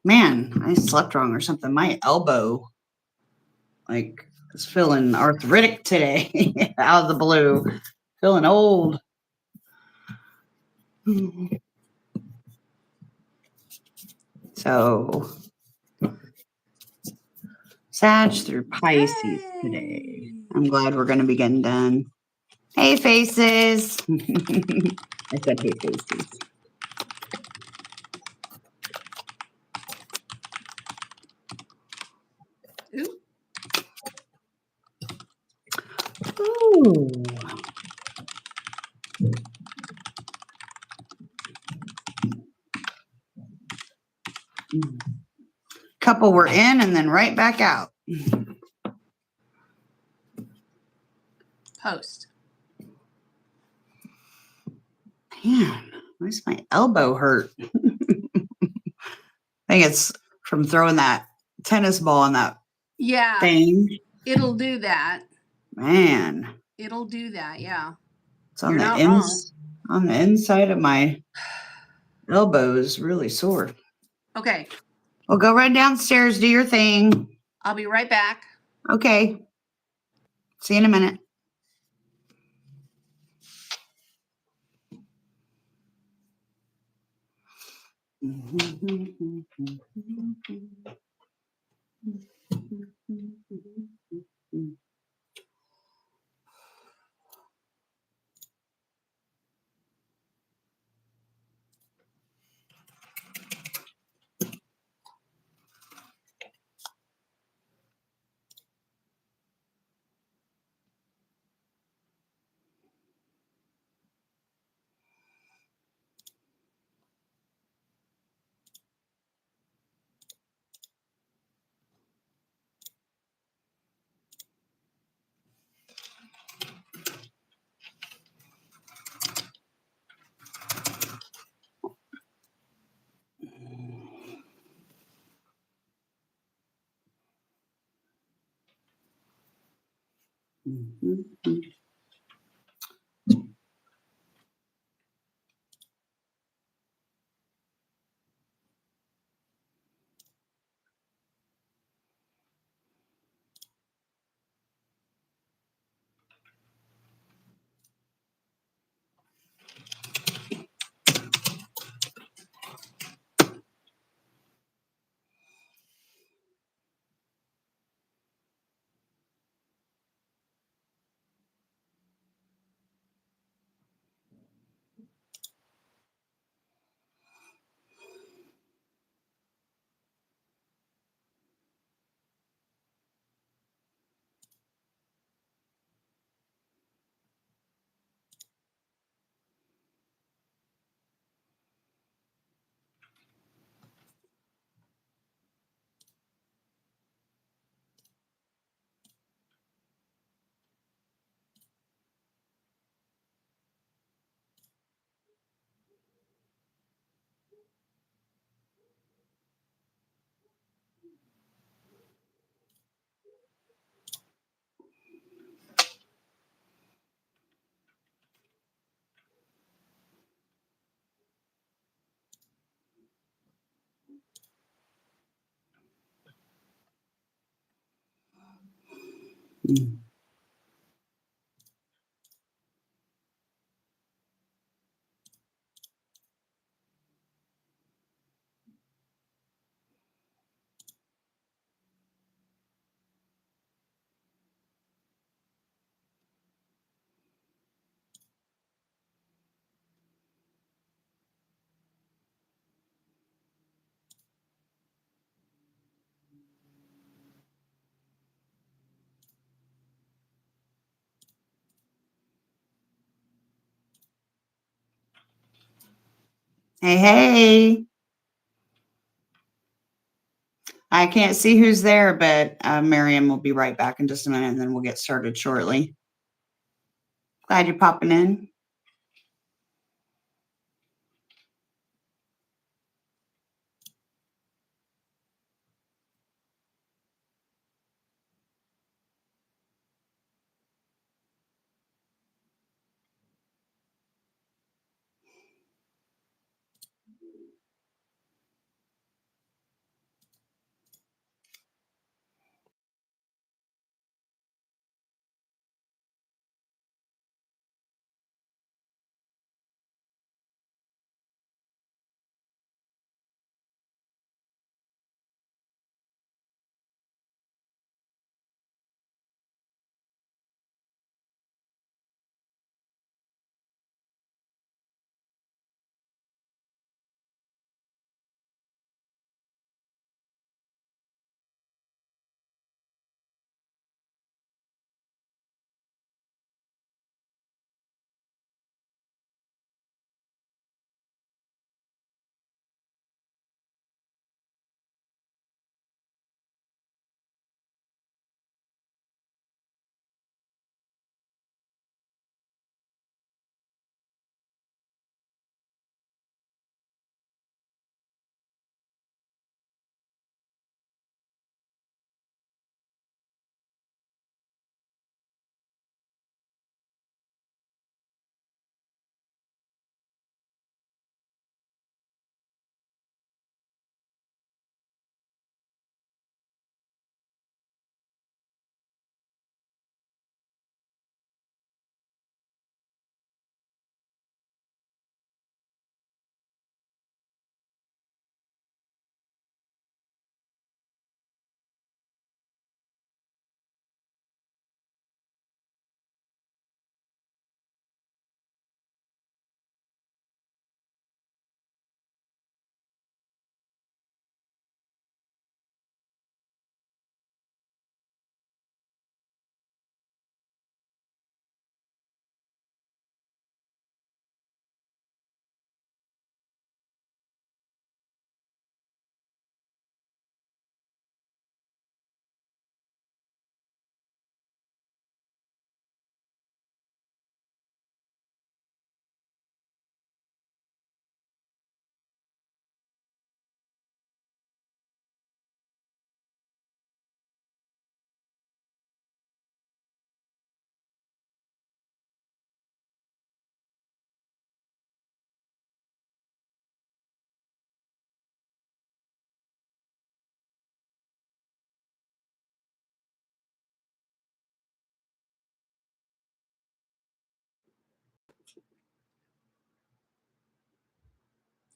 Man, I slept wrong or something. My elbow, like, is feeling arthritic today out of the blue. Feeling old. So, Sag through Pisces today. I'm glad we're going to be getting done. Hey, faces. I said hey, faces. Ooh. Couple were in and then right back out. Post. Man, why's my elbow hurt? I think it's from throwing that tennis ball on that thing. It'll do that. Man. It'll do that, yeah. It's on the inside of my elbow is really sore. Okay. Well, go right downstairs, do your thing. I'll be right back. Okay. See you in a minute. Hey. I can't see who's there, but Miriam will be right back in just a minute, and then we'll get started shortly. Glad you're popping in.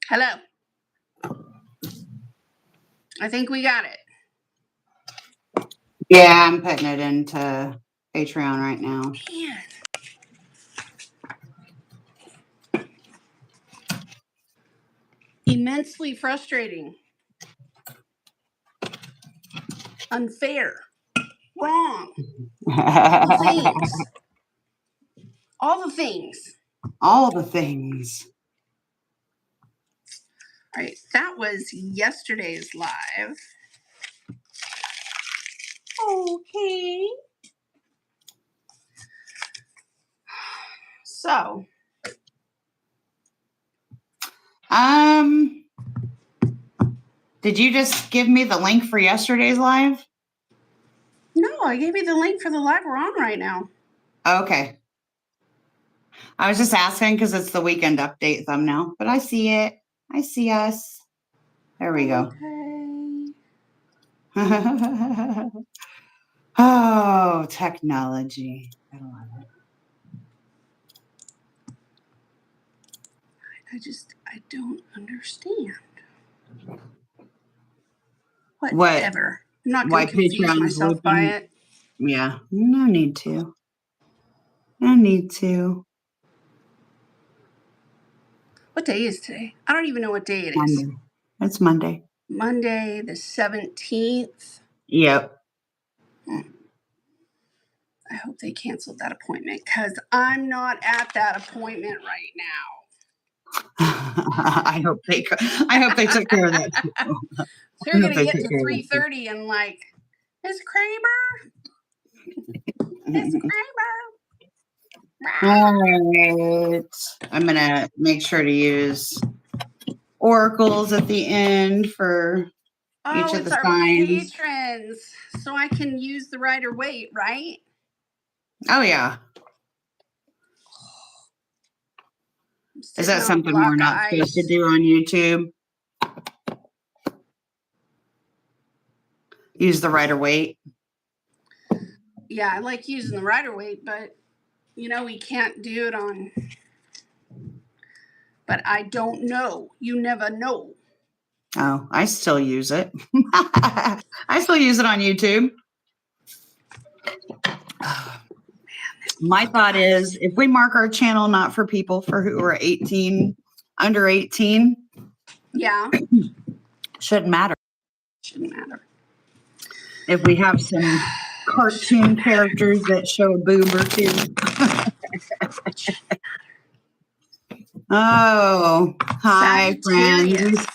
Hello. I think we got it. Yeah, I'm putting it into Patreon right now. Man. Immensely frustrating. Unfair. Wrong. All the things. All the things. All the things. All right. That was yesterday's live. Okay. So. Did you just give me the link for yesterday's live? No, I gave you the link for the live we're on right now. Okay. I was just asking because it's the weekend update thumbnail, but I see it. I see us. There we go. Okay. Oh, technology. I love it. I don't understand. Whatever. I'm not going to confuse Patreon's myself by it. Yeah, no need to. No need to. What day is today? I don't even know what day it is. Monday. It's Monday. Monday the 17th. Yep. I hope they canceled that appointment because I'm not at that appointment right now. I hope they took care of that. They're going to get to 3:30 and like, Miss Kramer. Miss Kramer. All right. I'm going to make sure to use oracles at the end for each of the signs. Patrons. So I can use the Rider-Waite, right? Oh, yeah. Is that something we're not supposed to do on YouTube? Use the Rider-Waite? Yeah, I like using the Rider-Waite, but, we can't do it on... But I don't know. You never know. Oh, I still use it. I still use it on YouTube. My thought is if we mark our channel not for people who are under 18. Yeah. Shouldn't matter. Shouldn't matter. If we have some cartoon characters that show a boob or two. Oh, hi, friends.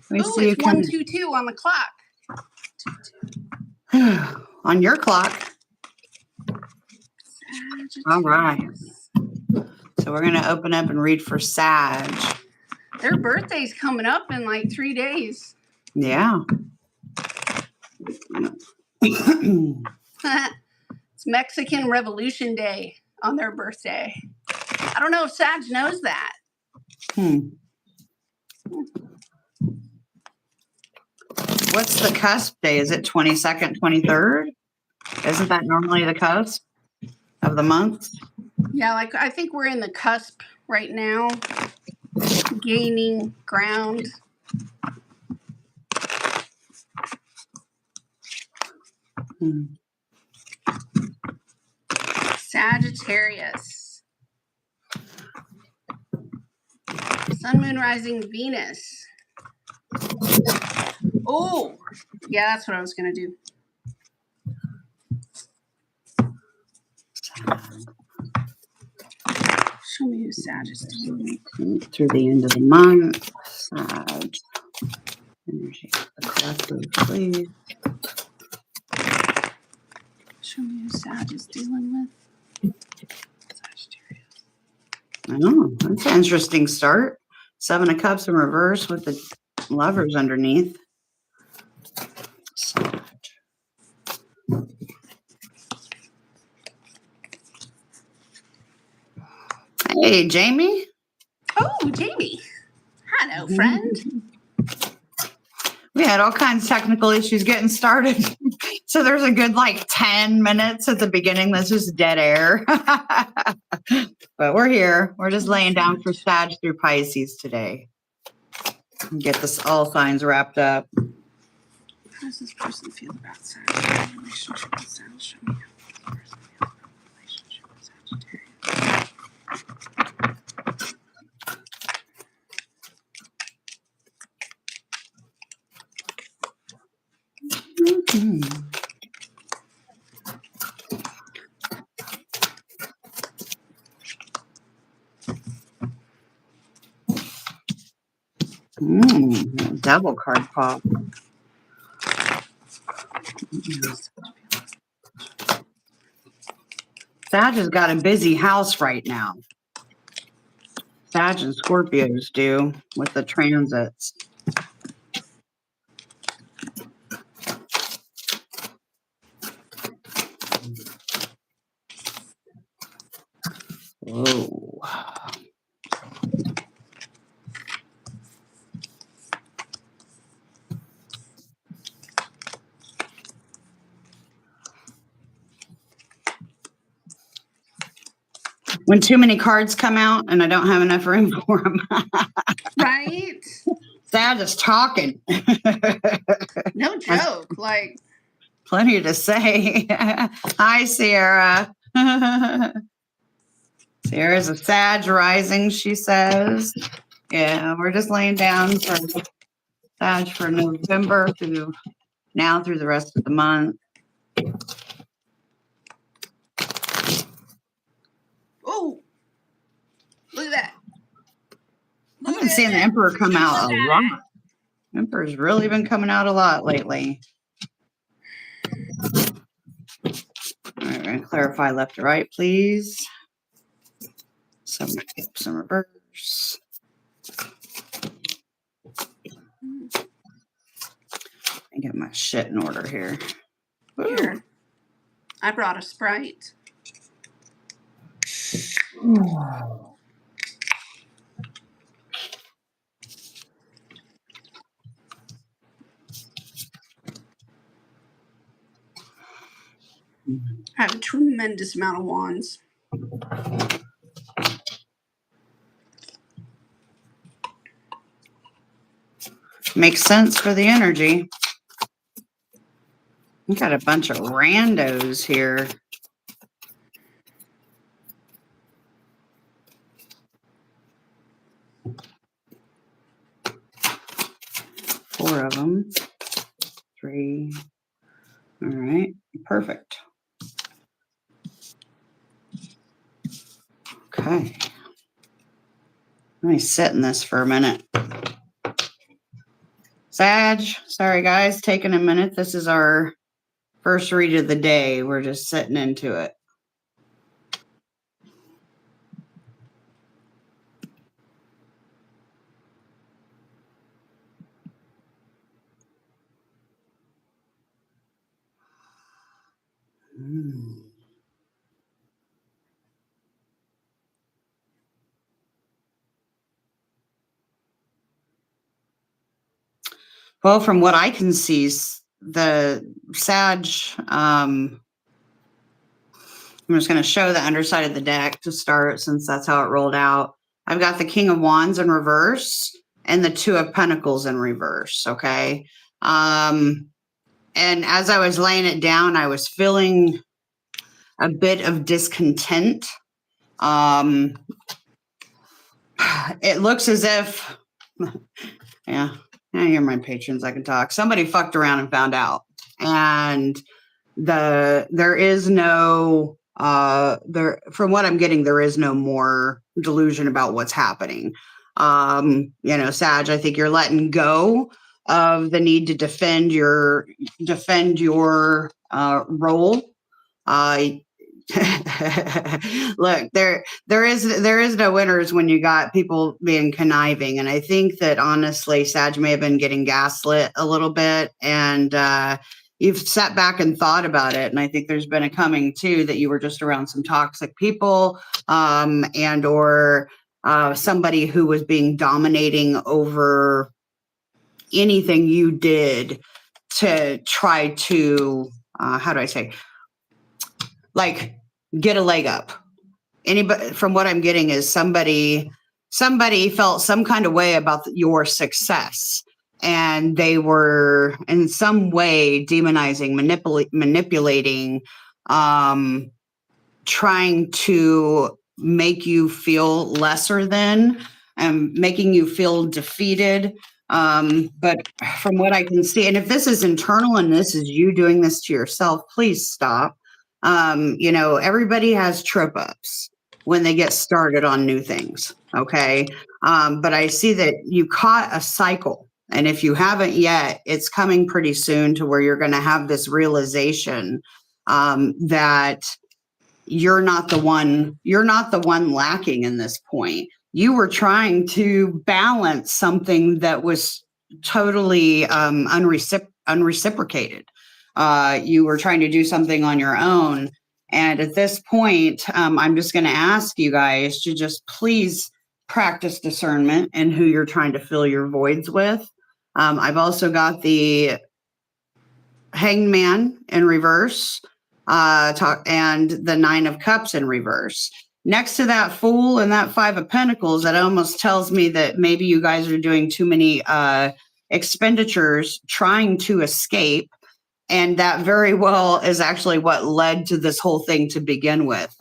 We see you coming. 1:22 on the clock. On your clock. All right. So we're going to open up and read for Sag. Their birthday's coming up in like 3 days. Yeah. It's Mexican Revolution Day on their birthday. I don't know if Sag knows that. What's the cusp day? Is it 22nd, 23rd? Isn't that normally the cusp of the months? Yeah, I think we're in the cusp right now, gaining ground. Sagittarius. Sun, Moon, Rising, Venus. Oh, yeah, that's what I was going to do. Show me who Sag is doing. Through the end of the month. Sag. Energy of the collective, please. Show me who Sag is dealing with. Sagittarius. Oh, that's an interesting start. 7 of Cups in reverse with the Lovers underneath. Hey, Jamie. Oh, Jamie. Hello, friend. We had all kinds of technical issues getting started. So there's a good 10 minutes at the beginning that's just dead air. But we're here. We're just laying down for Sag through Pisces today. Get this all signs wrapped up. How does this person feel about Sagittarius? Relationship with Sagittarius? Show me how this person feels about relationship with Mm-hmm. Double card pop. Sag has got a busy house right now. Sag and Scorpios do with the transits. Whoa. When too many cards come out and I don't have enough room for them. Right? Sag is talking. No joke. Like, plenty to say. Hi, Sierra. Sierra's a Sag rising, she says. Yeah, we're just laying down for Sag for November through the rest of the month. oh, look at that. I've been seeing the Emperor come out a lot. Emperor's really been coming out a lot lately. All right, we're going to clarify left to right, please. Some reverse. And get my shit in order here. Here. I brought a Sprite. I have a tremendous amount of wands. Makes sense for the energy. We got a bunch of randos here. Four of them. Three. All right. Perfect. Okay. Let me sit in this for a minute. Sag, sorry guys, taking a minute. This is our first read of the day. We're just sitting into it. Well, from what I can see, the Sag, I'm just going to show the underside of the deck to start since that's how it rolled out. I've got the King of Wands in reverse and the Two of Pentacles in reverse, okay? And as I was laying it down, I was feeling a bit of discontent. It looks as if, yeah, you're my patrons, I can talk. Somebody fucked around and found out. And there is no, from what I'm getting, there is no more delusion about what's happening. Sag, I think you're letting go of the need to defend your role. Look, there is no winners when you got people being conniving, and I think that honestly, Sag may have been getting gaslit a little bit, and you've sat back and thought about it, and I think there's been a coming too that you were just around some toxic people, and or somebody who was being dominating over anything you did to try to how do I say, like, get a leg up. Anybody, from what I'm getting, is somebody somebody felt some kind of way about your success, and they were in some way demonizing, manipulating, trying to make you feel lesser than, and making you feel defeated. But from what I can see, and if this is internal and this is you doing this to yourself, please stop. Everybody has trip ups when they get started on new things. Okay. But I see that you caught a cycle. And if you haven't yet, it's coming pretty soon to where you're going to have this realization that you're not the one lacking in this point. You were trying to balance something that was totally unreciprocated. You were trying to do something on your own. And at this point, I'm just going to ask you guys to just please practice discernment in who you're trying to fill your voids with. I've also got the Hanged Man in reverse, and the Nine of Cups in reverse. Next to that Fool and that Five of Pentacles, that almost tells me that maybe you guys are doing too many expenditures trying to escape. And that very well is actually what led to this whole thing to begin with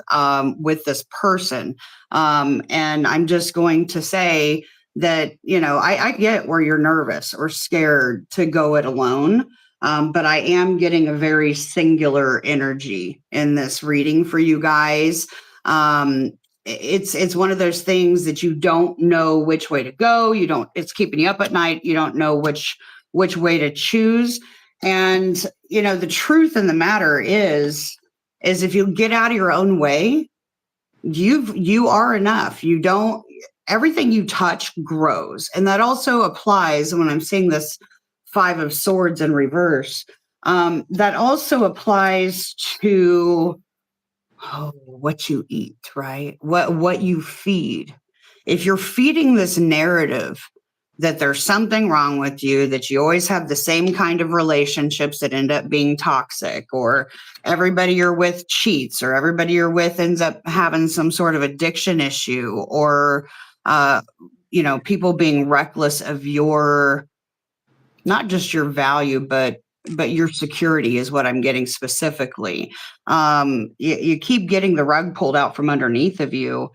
this person. And I'm just going to say that, I get where you're nervous or scared to go it alone. But I am getting a very singular energy in this reading for you guys. It's one of those things that you don't know which way to go. It's keeping you up at night. You don't know which way to choose. And, the truth in the matter is if you get out of your own way, you are enough. Everything you touch grows. And that also applies when I'm seeing this Five of Swords in reverse. That also applies to what you eat, right? What you feed. If you're feeding this narrative that there's something wrong with you, that you always have the same kind of relationships that end up being toxic, or everybody you're with cheats, or everybody you're with ends up having some sort of addiction issue, or people being reckless of your, not just your value, but your security is what I'm getting specifically. You keep getting the rug pulled out from underneath of you,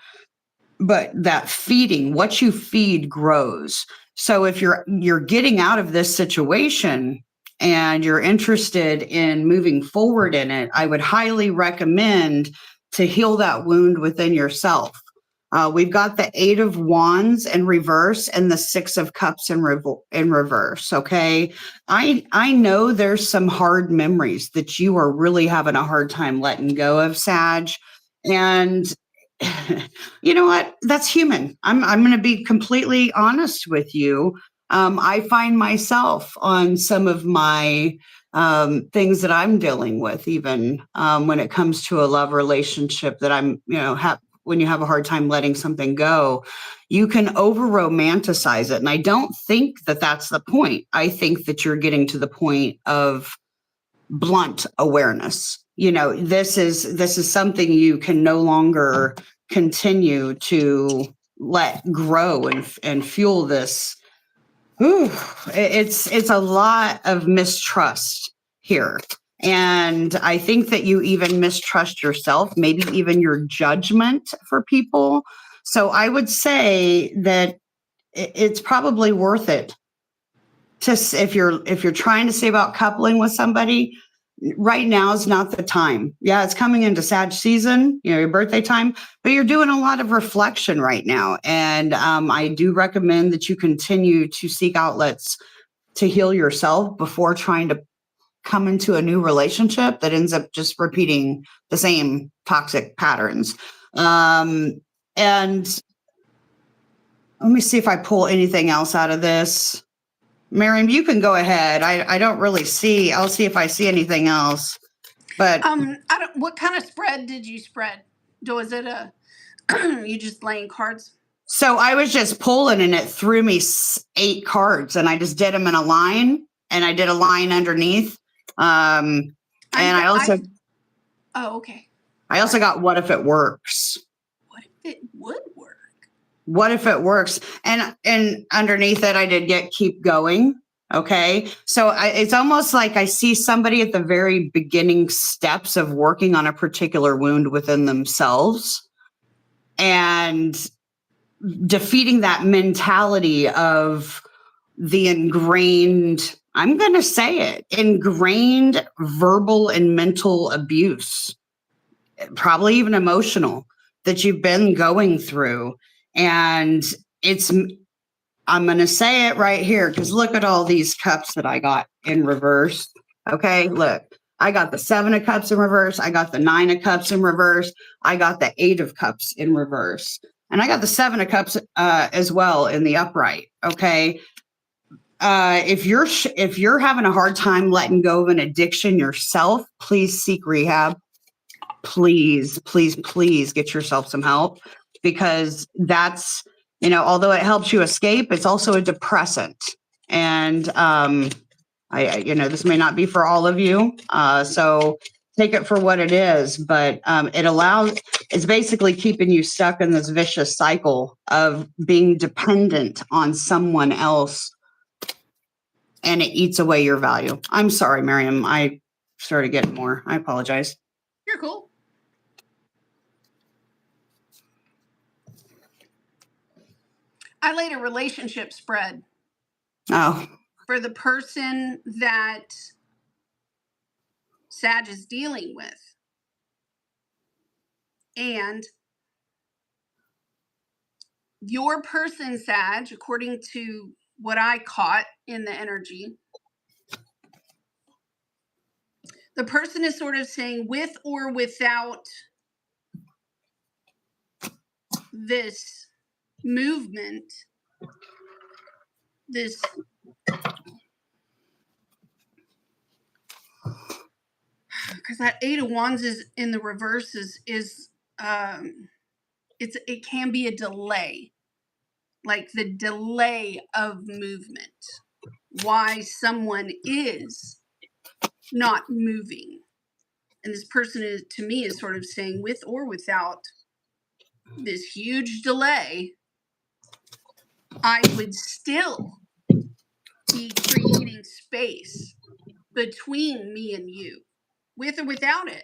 but that feeding, what you feed grows. So if you're getting out of this situation and you're interested in moving forward in it, I would highly recommend to heal that wound within yourself. We've got the Eight of Wands in reverse and the Six of Cups in reverse. Okay. I know there's some hard memories that you are really having a hard time letting go of, Sag. And you know what? That's human. I'm going to be completely honest with you. I find myself on some of my things that I'm dealing with, even when it comes to a love relationship that I'm, when you have a hard time letting something go, you can over romanticize it. And I don't think that that's the point. I think that you're getting to the point of blunt awareness. This is something you can no longer continue to let grow and fuel this. It's a lot of mistrust here. And I think that you even mistrust yourself, maybe even your judgment for people. So I would say that it's probably worth it to, if you're trying to say about coupling with somebody, right now is not the time. Yeah, it's coming into Sag season, your birthday time, but you're doing a lot of reflection right now. And I do recommend that you continue to seek outlets to heal yourself before trying to come into a new relationship that ends up just repeating the same toxic patterns. And let me see if I pull anything else out of this. Miriam, you can go ahead. I don't really see. I'll see if I see anything else. But what kind of spread did you spread? Was it you just laying cards? So I was just pulling, and it threw me 8 cards, and I just did them in a line, and I did a line underneath. And I also. Oh, okay. I also got What If It Works? What if it would work? What if it works? And underneath it, I did get keep going. Okay. So it's almost like I see somebody at the very beginning steps of working on a particular wound within themselves and defeating that mentality of the ingrained, I'm going to say it, ingrained verbal and mental abuse, probably even emotional, that you've been going through. And I'm going to say it right here because look at all these cups that I got in reverse. Okay, look, I got the 7 of cups in reverse. I got the 9 of cups in reverse. I got the 8 of cups in reverse. And I got the 7 of cups as well in the upright. Okay. If you're having a hard time letting go of an addiction yourself, please seek rehab. Please, please, please get yourself some help, because that's, although it helps you escape, it's also a depressant. And this may not be for all of you. So take it for what it is, but it's basically keeping you stuck in this vicious cycle of being dependent on someone else, and it eats away your value. I'm sorry, Miriam. I started getting more. I apologize. You're cool. I laid a relationship spread. Oh. For the person that Sag is dealing with. And your person, Sag, according to what I caught in the energy, the person is sort of saying, with or without this movement, this because that 8 of Wands is in the reverse it can be a delay, like the delay of movement, why someone is not moving. And this person is, to me, is sort of saying, with or without this huge delay, I would still be creating space between me and you. With or without it,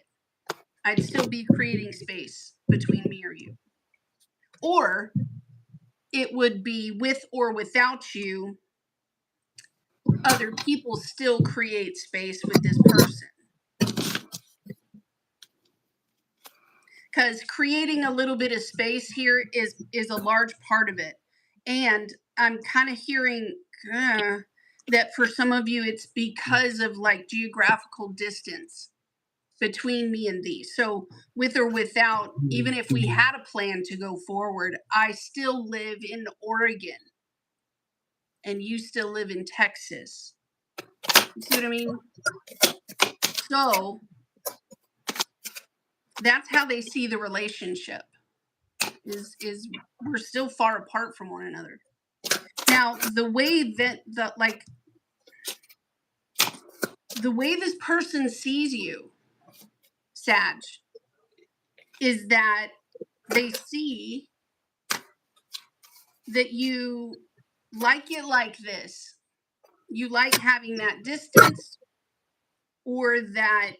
I'd still be creating space between me or you. Or it would be with or without you, other people still create space with this person. Because creating a little bit of space here is a large part of it. And I'm kind of hearing that for some of you, it's because of like geographical distance between me and thee. So with or without, even if we had a plan to go forward, I still live in Oregon and you still live in Texas. You see what I mean? So that's how they see the relationship. Is we're still far apart from one another. Now, the way this person sees you, Sag, is that they see that you like it like this. You like having that distance, or that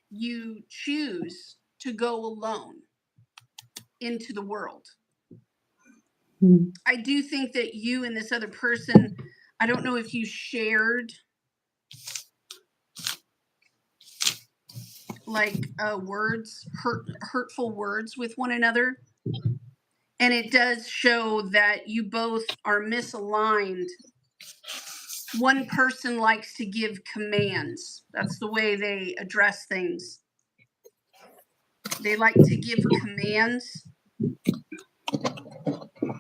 you choose to go alone into the world. I do think that you and this other person, I don't know if you shared like hurtful words with one another. And it does show that you both are misaligned. One person likes to give commands. That's the way they address things. They like to give commands.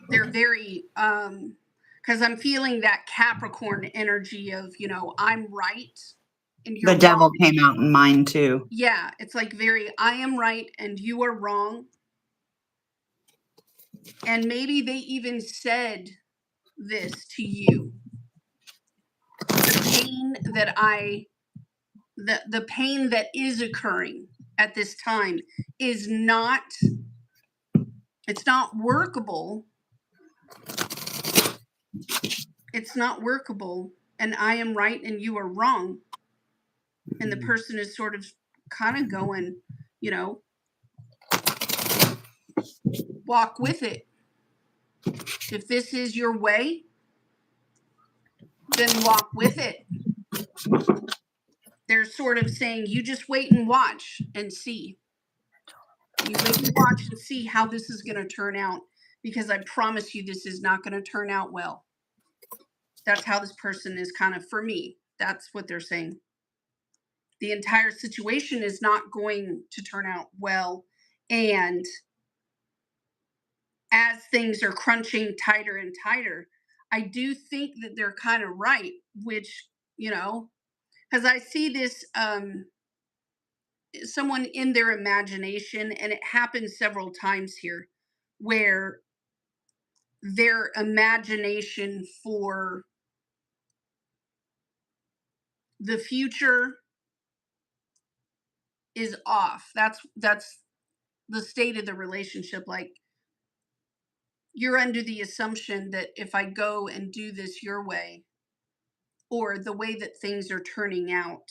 They're very, because I'm feeling that Capricorn energy of, I'm right and you're the devil wrong. Came out in mine too. Yeah, it's like very, I am right and you are wrong. And maybe they even said this to you. The pain that is occurring at this time is not It's not workable. It's not workable. And I am right and you are wrong. And the person is sort of kind of going, you know, walk with it. If this is your way, then walk with it. They're sort of saying, you just wait and watch and see. You wait and watch and see how this is going to turn out, because I promise you this is not going to turn out well. That's how this person is kind of, for me, that's what they're saying. The entire situation is not going to turn out well. And as things are crunching tighter and tighter, I do think that they're kind of right, which, you know, because I see this someone in their imagination, and it happens several times here, where their imagination for the future is off. That's the state of the relationship. Like, you're under the assumption that if I go and do this your way, or the way that things are turning out,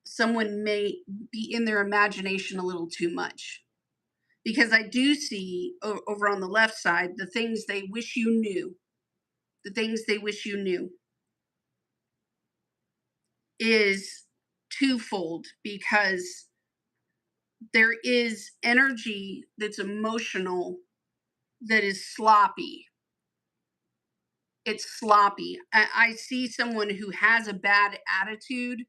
someone may be in their imagination a little too much. Because I do see over on the left side, the things they wish you knew, the things they wish you knew is twofold, because there is energy that's emotional that is sloppy. It's sloppy. I see someone who has a bad attitude,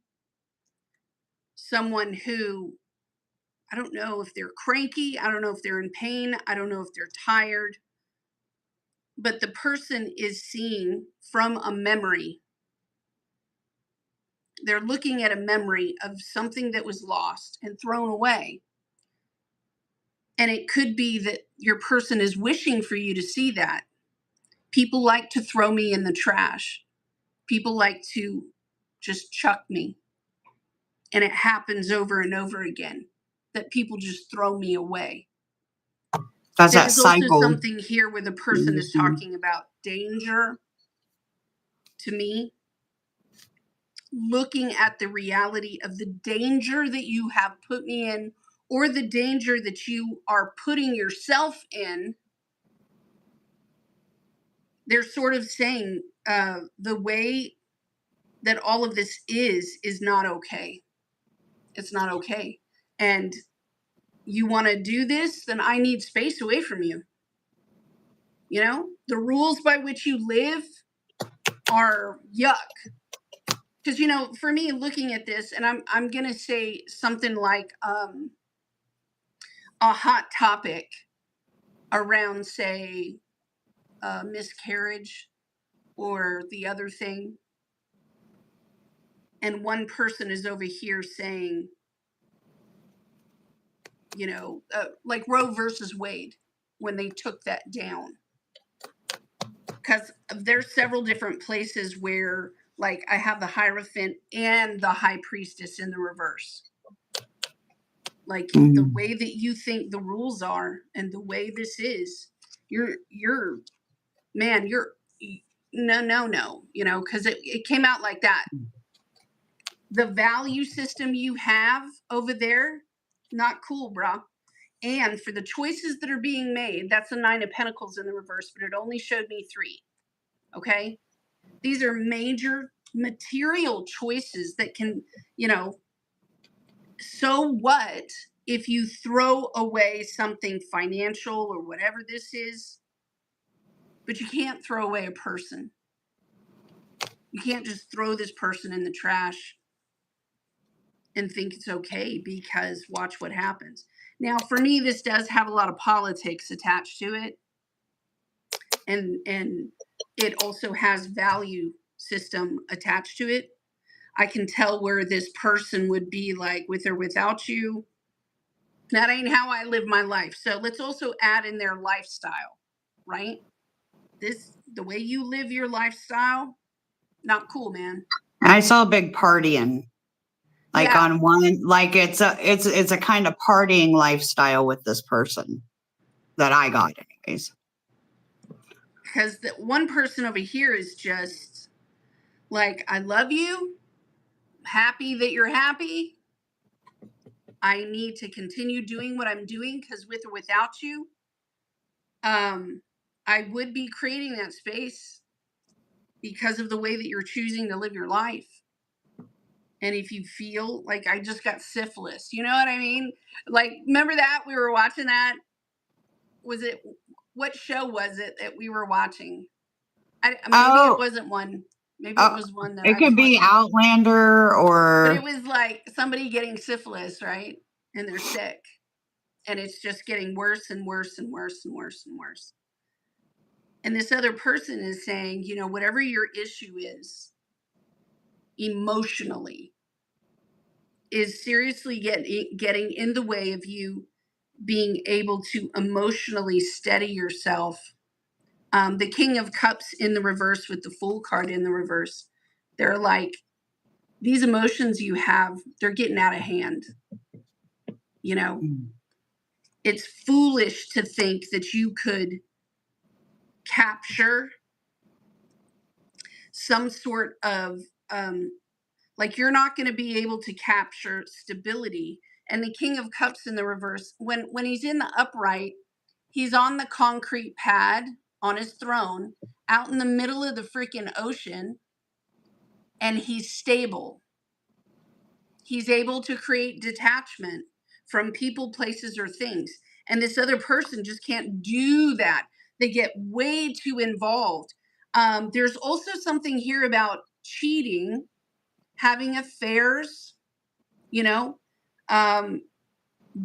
someone who, I don't know if they're cranky, I don't know if they're in pain, I don't know if they're tired, but the person is seeing from a memory. They're looking at a memory of something that was lost and thrown away. And it could be that your person is wishing for you to see that. People like to throw me in the trash. People like to just chuck me. And it happens over and over again that people just throw me away. That's that There's also cycle. something here where the person is talking about danger to me. Looking at the reality of the danger that you have put me in, or the danger that you are putting yourself in. They're sort of saying the way that all of this is not okay. It's not okay. And you want to do this, then I need space away from you. You know, the rules by which you live are yuck. Because, you know, for me, looking at this, and I'm going to say something like a hot topic around, say, miscarriage or the other thing. And one person is over here saying, you know, like Roe versus Wade, when they took that down. Because there's several different places where, like, I have the Hierophant and the High Priestess in the reverse. Like, the way that you think the rules are and the way this is, you're no, you know, because it came out like that. The value system you have over there, not cool, brah. And for the choices that are being made, that's the Nine of Pentacles in the reverse, but it only showed me 3. Okay? These are major material choices that can, you know, so what if you throw away something financial or whatever this is, but you can't throw away a person. You can't just throw this person in the trash and think it's okay, because watch what happens. Now, for me, this does have a lot of politics attached to it. And it also has value system attached to it. I can tell where this person would be like, with or without you. That ain't how I live my life. So let's also add in their lifestyle, right? The way you live your lifestyle, not cool, man. I saw a big partying. Like Yeah. on one, like it's a kind of partying lifestyle with this person that I got anyways. Because the one person over here is just like, I love you, happy that you're happy. I need to continue doing what I'm doing because with or without you, I would be creating that space because of the way that you're choosing to live your life. And if you feel like I just got syphilis, you know what I mean? Like, remember that? We were watching that. Was it, what show was it that we were watching? Maybe it wasn't one. Maybe it was one that it I was could be watching. Outlander But or it was like somebody getting syphilis, right? And they're sick. And it's just getting worse and worse and worse and worse and worse. And this other person is saying, you know, whatever your issue is emotionally is seriously getting in the way of you being able to emotionally steady yourself. The King of Cups in the reverse with the Fool card in the reverse. They're like, these emotions you have, they're getting out of hand. You know, it's foolish to think that you could capture some sort of, like you're not going to be able to capture stability. And the King of Cups in the reverse, when he's in the upright, he's on the concrete pad on his throne out in the middle of the freaking ocean, and he's stable. He's able to create detachment from people, places, or things. And this other person just can't do that. They get way too involved. There's also something here about cheating, having affairs, you know,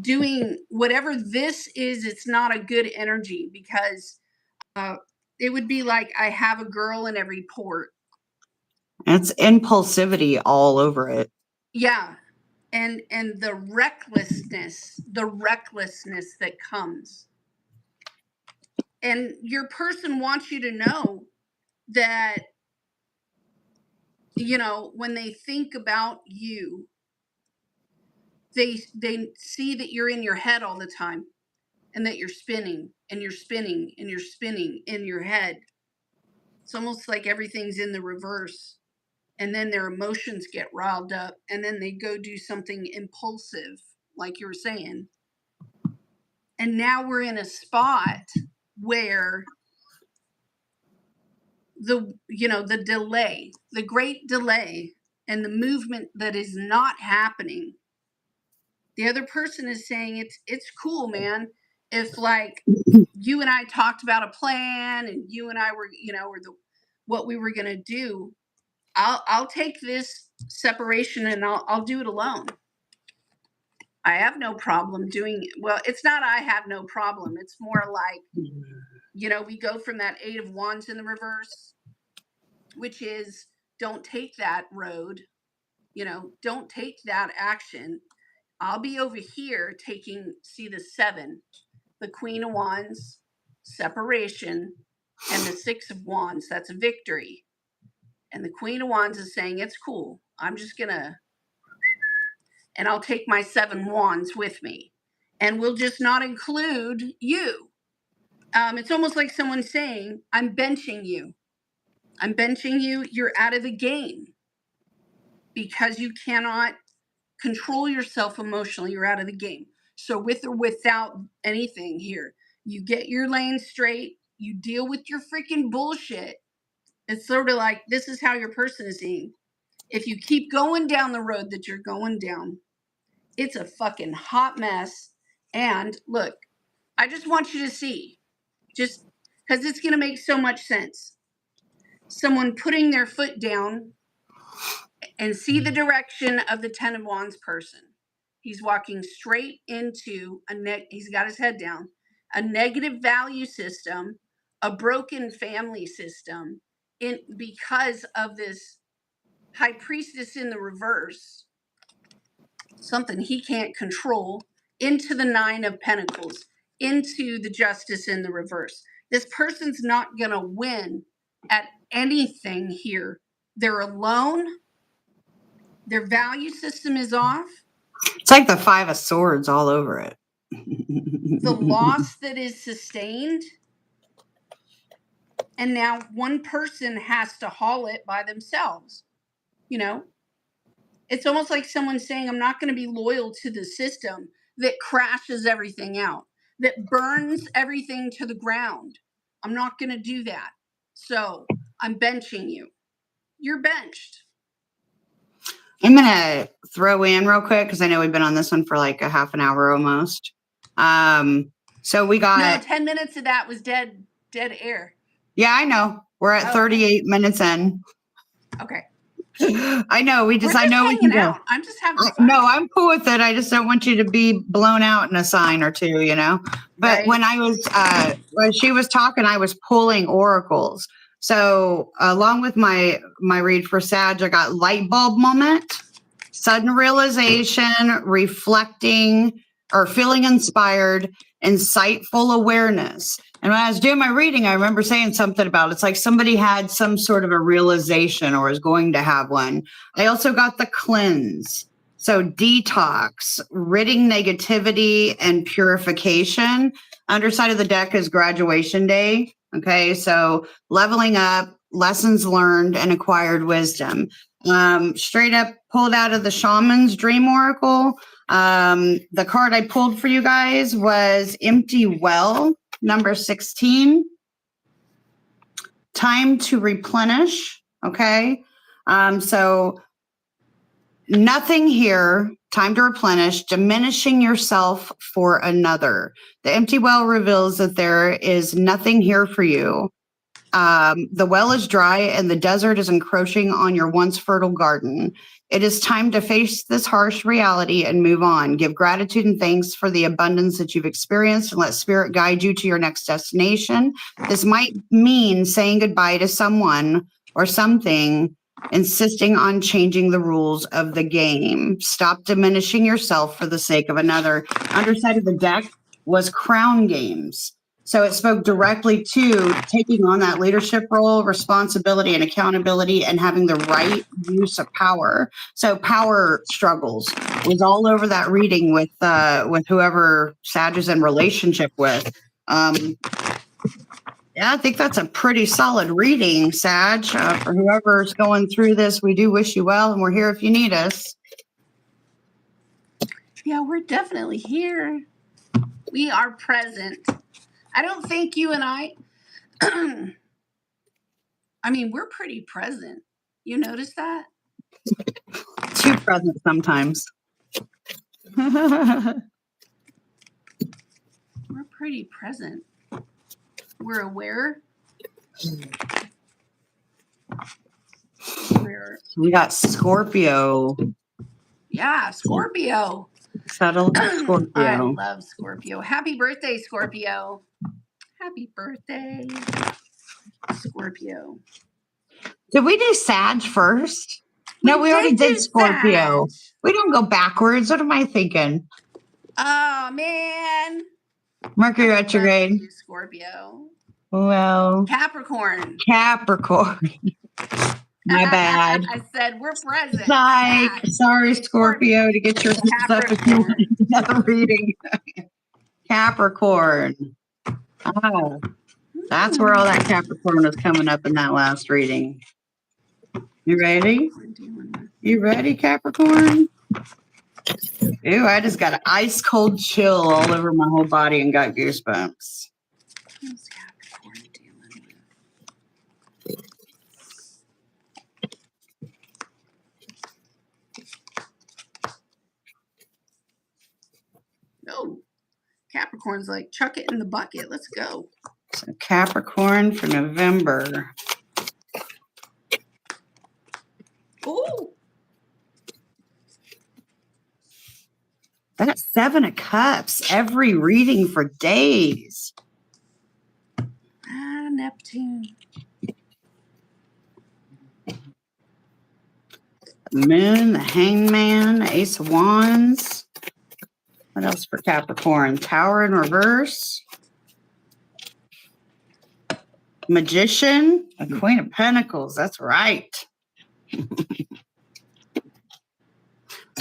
doing whatever this is. It's not a good energy because it would be like I have a girl in every port. it's impulsivity all over it. Yeah. And the recklessness that comes. And your person wants you to know that, you know, when they think about you, they see that you're in your head all the time and that you're spinning and you're spinning and you're spinning in your head. It's almost like everything's in the reverse. And then their emotions get riled up and then they go do something impulsive, like you were saying. And now we're in a spot where the delay, the great delay, and the movement that is not happening. The other person is saying it's cool, man. If like you and I talked about a plan and you and I were, or what we were gonna do, I'll take this separation and I'll do it alone. I have no problem doing it. Well, it's not I have no problem. It's more like, we go from that 8 of Wands in the reverse, which is don't take that road, don't take that action. I'll be over here see the 7, the Queen of Wands, separation, and the 6 of Wands, that's a victory. And the Queen of Wands is saying, it's cool. I'm just gonna, and I'll take my 7 Wands with me. And we'll just not include you. It's almost like someone saying, I'm benching you. I'm benching you. You're out of the game because you cannot control yourself emotionally. You're out of the game. So with or without anything here, you get your lane straight. You deal with your freaking bullshit. It's sort of like this is how your person is seeing. If you keep going down the road that you're going down, it's a fucking hot mess. And look, I just want you to see, just because it's going to make so much sense. Someone putting their foot down and see the direction of the 10 of Wands person. He's walking straight into he's got his head down, a negative value system, a broken family system, because of this High Priestess in the reverse, something he can't control, into the 9 of Pentacles, into the Justice in the reverse. This person's not going to win at anything here. They're alone. Their value system is off. It's like the Five of Swords all over it. The loss that is sustained. And now one person has to haul it by themselves. You know, it's almost like someone saying, I'm not going to be loyal to the system that crashes everything out, that burns everything to the ground. I'm not going to do that. So I'm benching you. You're benched. I'm going to throw in real quick because I know we've been on this one for like a half an hour almost. So we got... No, 10 minutes of that was dead air. Yeah, I know. We're at 38 minutes in. Okay. I know. I know we can go. Out. I'm just having fun. No, I'm cool with it. I just don't want you to be blown out in a sign or two, you know. But right. When I was when she was talking, I was pulling oracles. So along with my read for Sag, I got light bulb moment, sudden realization, reflecting or feeling inspired, insightful awareness. And when I was doing my reading, I remember saying something about it's like somebody had some sort of a realization or is going to have one. I also got the cleanse. So detox, ridding negativity and purification. Underside of the deck is graduation day. Okay. So leveling up, lessons learned, and acquired wisdom. Straight up pulled out of the Shaman's Dream Oracle. The card I pulled for you guys was Empty Well, number 16. Time to replenish. Okay. So nothing here. Time to replenish, diminishing yourself for another. The empty well reveals that there is nothing here for you. The well is dry and the desert is encroaching on your once fertile garden. It is time to face this harsh reality and move on. Give gratitude and thanks for the abundance that you've experienced and let spirit guide you to your next destination. This might mean saying goodbye to someone or something, insisting on changing the rules of the game. Stop diminishing yourself for the sake of another. Underside of the deck was Crown Games. So it spoke directly to taking on that leadership role, responsibility and accountability, and having the right use of power. So power struggles was all over that reading with whoever Sag is in relationship with. Yeah, I think that's a pretty solid reading, Sag. For whoever's going through this, we do wish you well, and we're here if you need us. Yeah, we're definitely here. We are present. I don't think you and I mean, we're pretty present. You notice that? Too present sometimes. We're pretty present. We're aware. We got Scorpio. Yeah, Scorpio. Settled Scorpio. I love Scorpio. Happy birthday, Scorpio. Happy birthday, Scorpio. Did we do Sag first? No, we already did Scorpio. Sag. We don't go backwards. What am I thinking? Oh, man. Mercury retrograde. Scorpio. Well. Capricorn. My bad. I said we're present. Sorry, Scorpio, to get your stuff another reading. Capricorn. Oh, that's where all that Capricorn is coming up in that last reading. You ready? You ready, Capricorn? Ew, I just got an ice cold chill all over my whole body and got goosebumps. What's Capricorn dealing with? No. Capricorn's like, chuck it in the bucket. Let's go. So Capricorn for November. Ooh. That's 7 of Cups every reading for days. Neptune. The Moon, the Hangman, the Ace of Wands. What else for Capricorn? Tower in reverse. Magician, a Queen of Pentacles. That's right.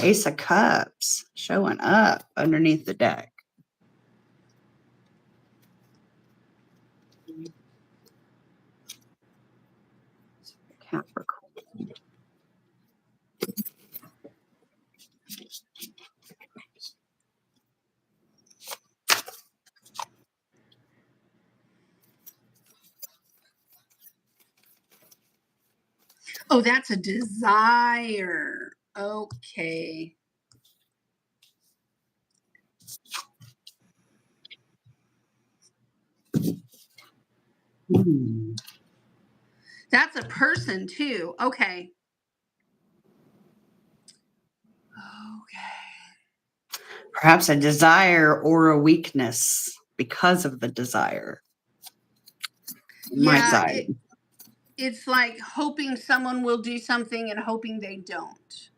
Ace of Cups showing up underneath the deck. Capricorn. Oh, that's a desire. Okay. That's a person too. Okay. Okay. Perhaps a desire or a weakness because of the desire. Yeah, it's like hoping someone will do something and hoping they don't.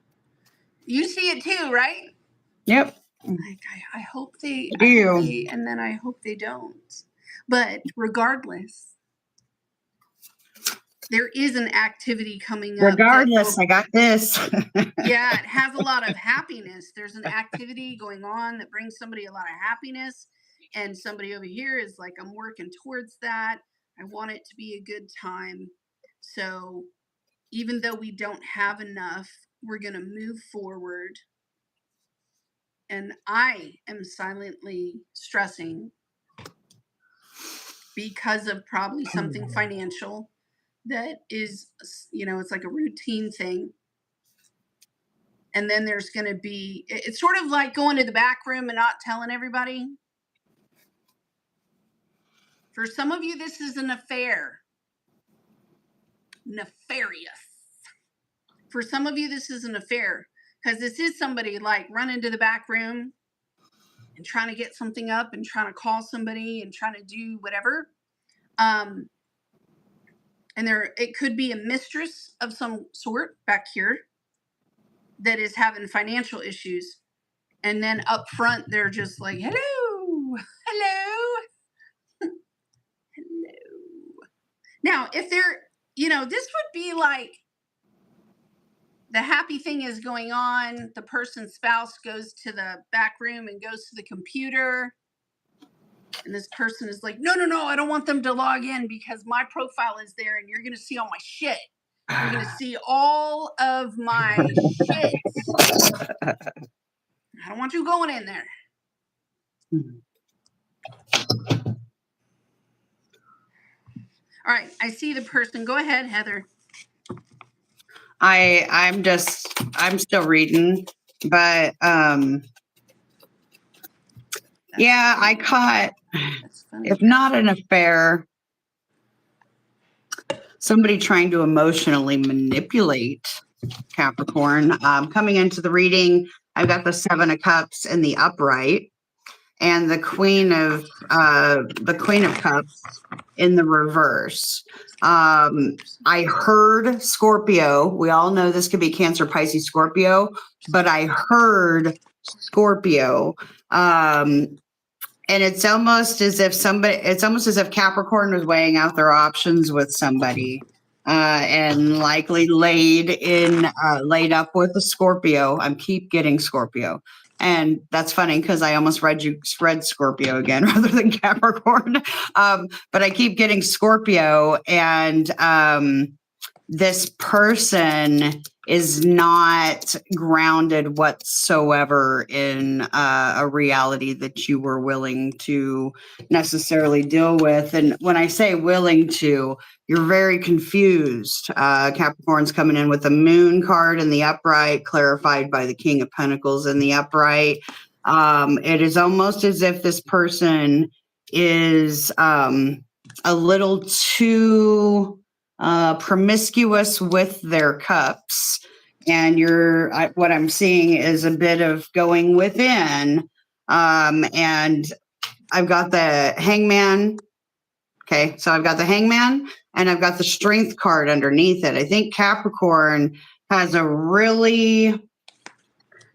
You see it too, right? Yep. Like I hope they, Do. and then I hope they don't. But regardless, there is an activity coming up. Regardless, I got this. Yeah, it has a lot of happiness. There's an activity going on that brings somebody a lot of happiness. And somebody over here is like, I'm working towards that. I want it to be a good time. So even though we don't have enough, we're going to move forward. And I am silently stressing because of probably something financial that is, it's like a routine thing. And then there's going to be, it's sort of like going to the back room and not telling everybody. For some of you, this is an affair. Nefarious. For some of you, this is an affair because this is somebody like running to the back room and trying to get something up and trying to call somebody and trying to do whatever. And it could be a mistress of some sort back here that is having financial issues. And then up front, they're just like, hello. Now, if they're, this would be like the happy thing is going on. The person's spouse goes to the back room and goes to the computer. And this person is like, no, I don't want them to log in because my profile is there and you're going to see all my shit. You're going to see all of my shit. I don't want you going in there. All right. I see the person. Go ahead, Heather. I'm still reading, but yeah, I caught, if not an affair, somebody trying to emotionally manipulate Capricorn. Coming into the reading, I've got the 7 of Cups in the upright and the Queen of Cups in the reverse. I heard Scorpio. We all know this could be Cancer, Pisces, Scorpio, but I heard Scorpio. And it's almost as if Capricorn was weighing out their options with somebody, and likely laid up with a Scorpio. I keep getting Scorpio. And that's funny because I almost read Scorpio again rather than Capricorn. But I keep getting Scorpio, and this person is not grounded whatsoever in a reality that you were willing to necessarily deal with. And when I say willing to, you're very confused. Capricorn's coming in with the Moon card in the upright, clarified by the King of Pentacles in the upright. It is almost as if this person is a little too promiscuous with their cups, and what I'm seeing is a bit of going within, and I've got the Hangman. Okay, so I've got the Hangman and I've got the Strength card underneath it. I think Capricorn has a really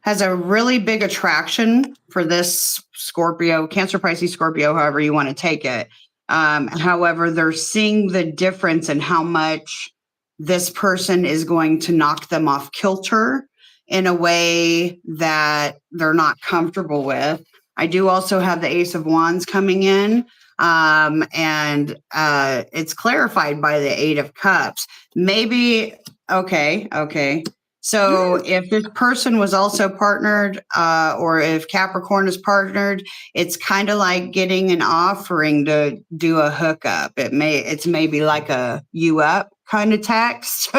big attraction for this Scorpio, Cancer, Pisces, Scorpio, however you want to take it. However, they're seeing the difference in how much this person is going to knock them off kilter in a way that they're not comfortable with. I do also have the Ace of Wands coming in. And it's clarified by the Eight of Cups. Maybe, okay. So if this person was also partnered, or if Capricorn is partnered, it's kind of like getting an offering to do a hookup. It's maybe like a you up kind of text,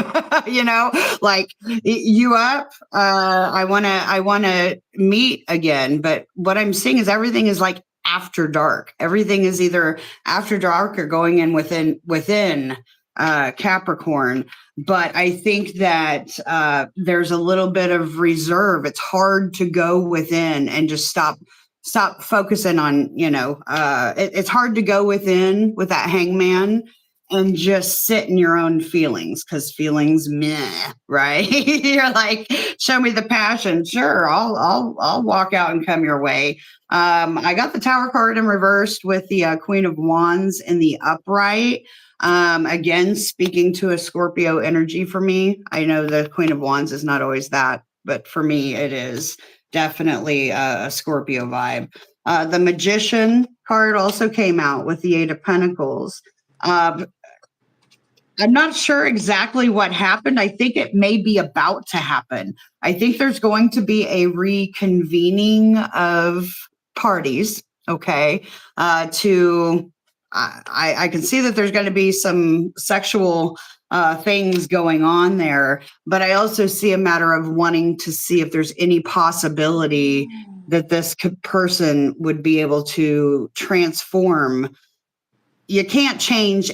like you up. I wanna meet again. But what I'm seeing is everything is like after dark. Everything is either after dark or going in within Capricorn. But I think that there's a little bit of reserve. It's hard to go within and just stop focusing on, it's hard to go within with that hangman and just sit in your own feelings, because feelings meh, right? You're like, show me the passion. Sure, I'll walk out and come your way. I got the Tower card in reversed with the Queen of Wands in the upright. Again, speaking to a Scorpio energy for me. I know the Queen of Wands is not always that, but for me, it is definitely a Scorpio vibe. The Magician card also came out with the Eight of Pentacles. I'm not sure exactly what happened. I think it may be about to happen. I think there's going to be a reconvening of parties. Okay. I can see that there's going to be some sexual things going on there, but I also see a matter of wanting to see if there's any possibility that this person would be able to transform. You can't change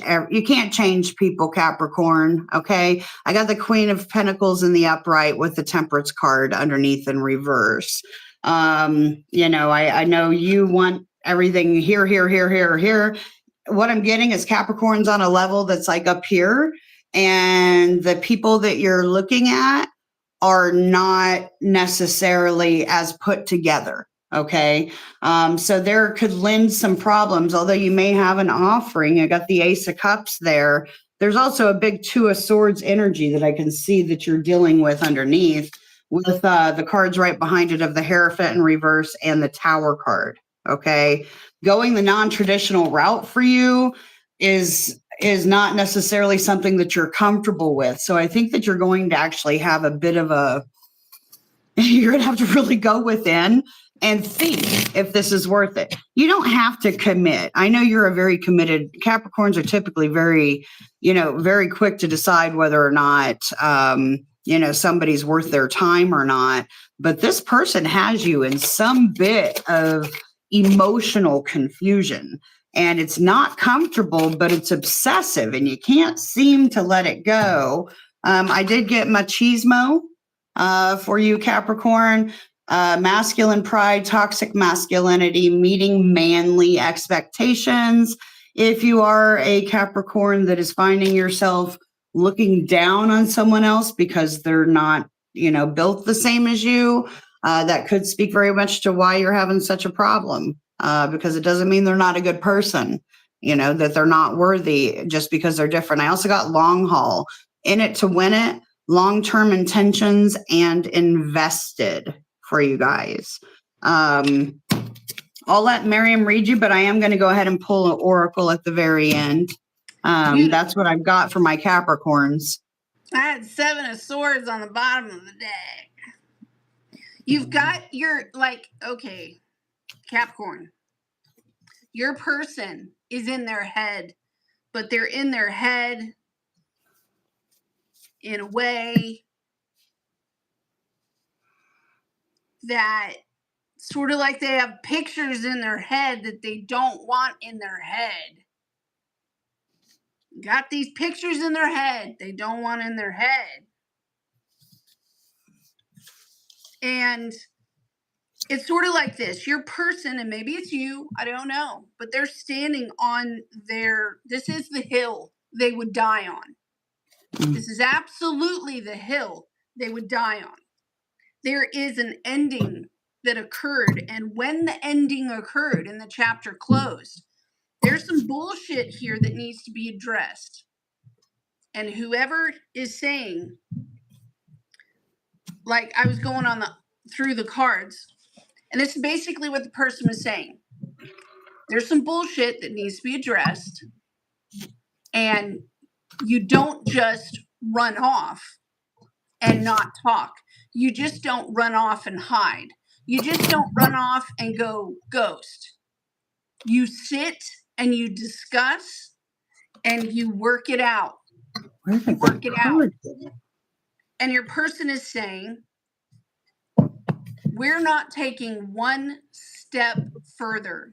people, Capricorn. Okay. I got the Queen of Pentacles in the upright with the Temperance card underneath in reverse. I know you want everything here. What I'm getting is Capricorn's on a level that's like up here, and the people that you're looking at are not necessarily as put together. Okay. So there could lend some problems, although you may have an offering. I got the Ace of Cups there. There's also a big Two of Swords energy that I can see that you're dealing with underneath, with the cards right behind it of the Hierophant in reverse and the Tower card. Okay. Going the non-traditional route for you is not necessarily something that you're comfortable with. So I think that you're going to actually have a bit of you're going to have to really go within and think if this is worth it. You don't have to commit. I know you're a very committed. Capricorns are typically very, very quick to decide whether or not, somebody's worth their time or not. But this person has you in some bit of emotional confusion, and it's not comfortable, but it's obsessive, and you can't seem to let it go. I did get machismo for you, Capricorn. Masculine pride, toxic masculinity, meeting manly expectations. If you are a Capricorn that is finding yourself looking down on someone else because they're not, built the same as you, that could speak very much to why you're having such a problem, because it doesn't mean they're not a good person, that they're not worthy just because they're different. I also got long haul, in it to win it, long-term intentions, and invested for you guys. I'll let Miriam read you, but I am going to go ahead and pull an oracle at the very end. That's what I've got for my Capricorns. I had 7 of Swords on the bottom of the deck. You've got your, okay, Capricorn, your person is in their head, but they're in their head in a way that sort of like they have pictures in their head that they don't want in their head. Got these pictures in their head they don't want in their head. And it's sort of like this. Your person, and maybe it's you, I don't know, but they're standing on this is the hill they would die on. This is absolutely the hill they would die on. There is an ending that occurred, and when the ending occurred and the chapter closed, there's some bullshit here that needs to be addressed. And whoever is saying like I was going through the cards, and this is basically what the person was saying. There's some bullshit that needs to be addressed, and you don't just run off and not talk. You just don't run off and hide. You just don't run off and go ghost. You sit and you discuss and you work it out. Work it out. And your person is saying, we're not taking one step further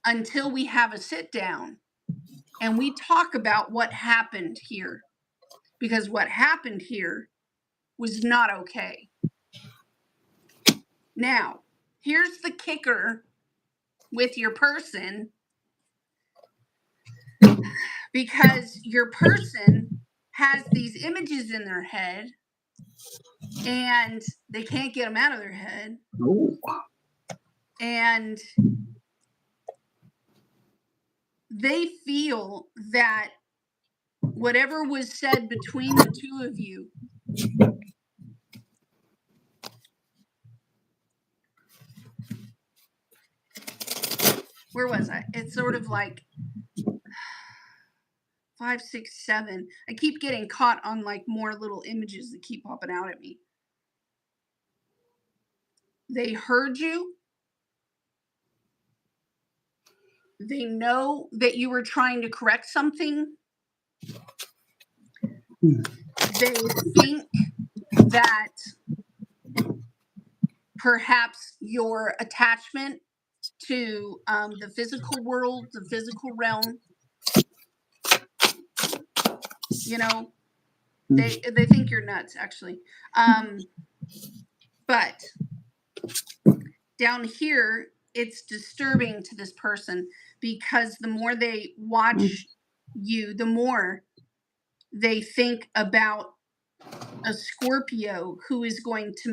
until we have a sit down and we talk about what happened here. Because what happened here was not okay. Now, here's the kicker with your person, because your person has these images in their head and they can't get them out of their head. Ooh. And they feel that whatever was said between the two of you where was I? It's sort of like 5, 6, 7. I keep getting caught on like more little images that keep popping out at me. They heard you. They know that you were trying to correct something. They think that perhaps your attachment to the physical world, the physical realm, you know, they think you're nuts, actually. But down here, it's disturbing to this person because the more they watch you, the more they think about a Scorpio who is going to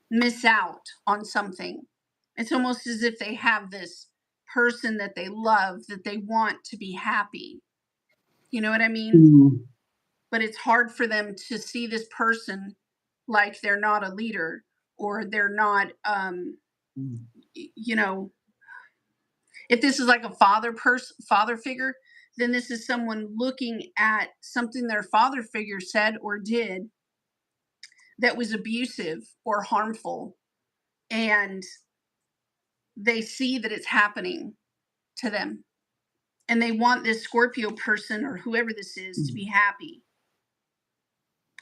miss out on something. It's almost as if they have this person that they love, that they want to be happy. You know what I mean? But it's hard for them to see this person like they're not a leader, or they're not, you know, if this is like a father figure, then this is someone looking at something their father figure said or did that was abusive or harmful, and they see that it's happening to them, and they want this Scorpio person or whoever this is to be happy.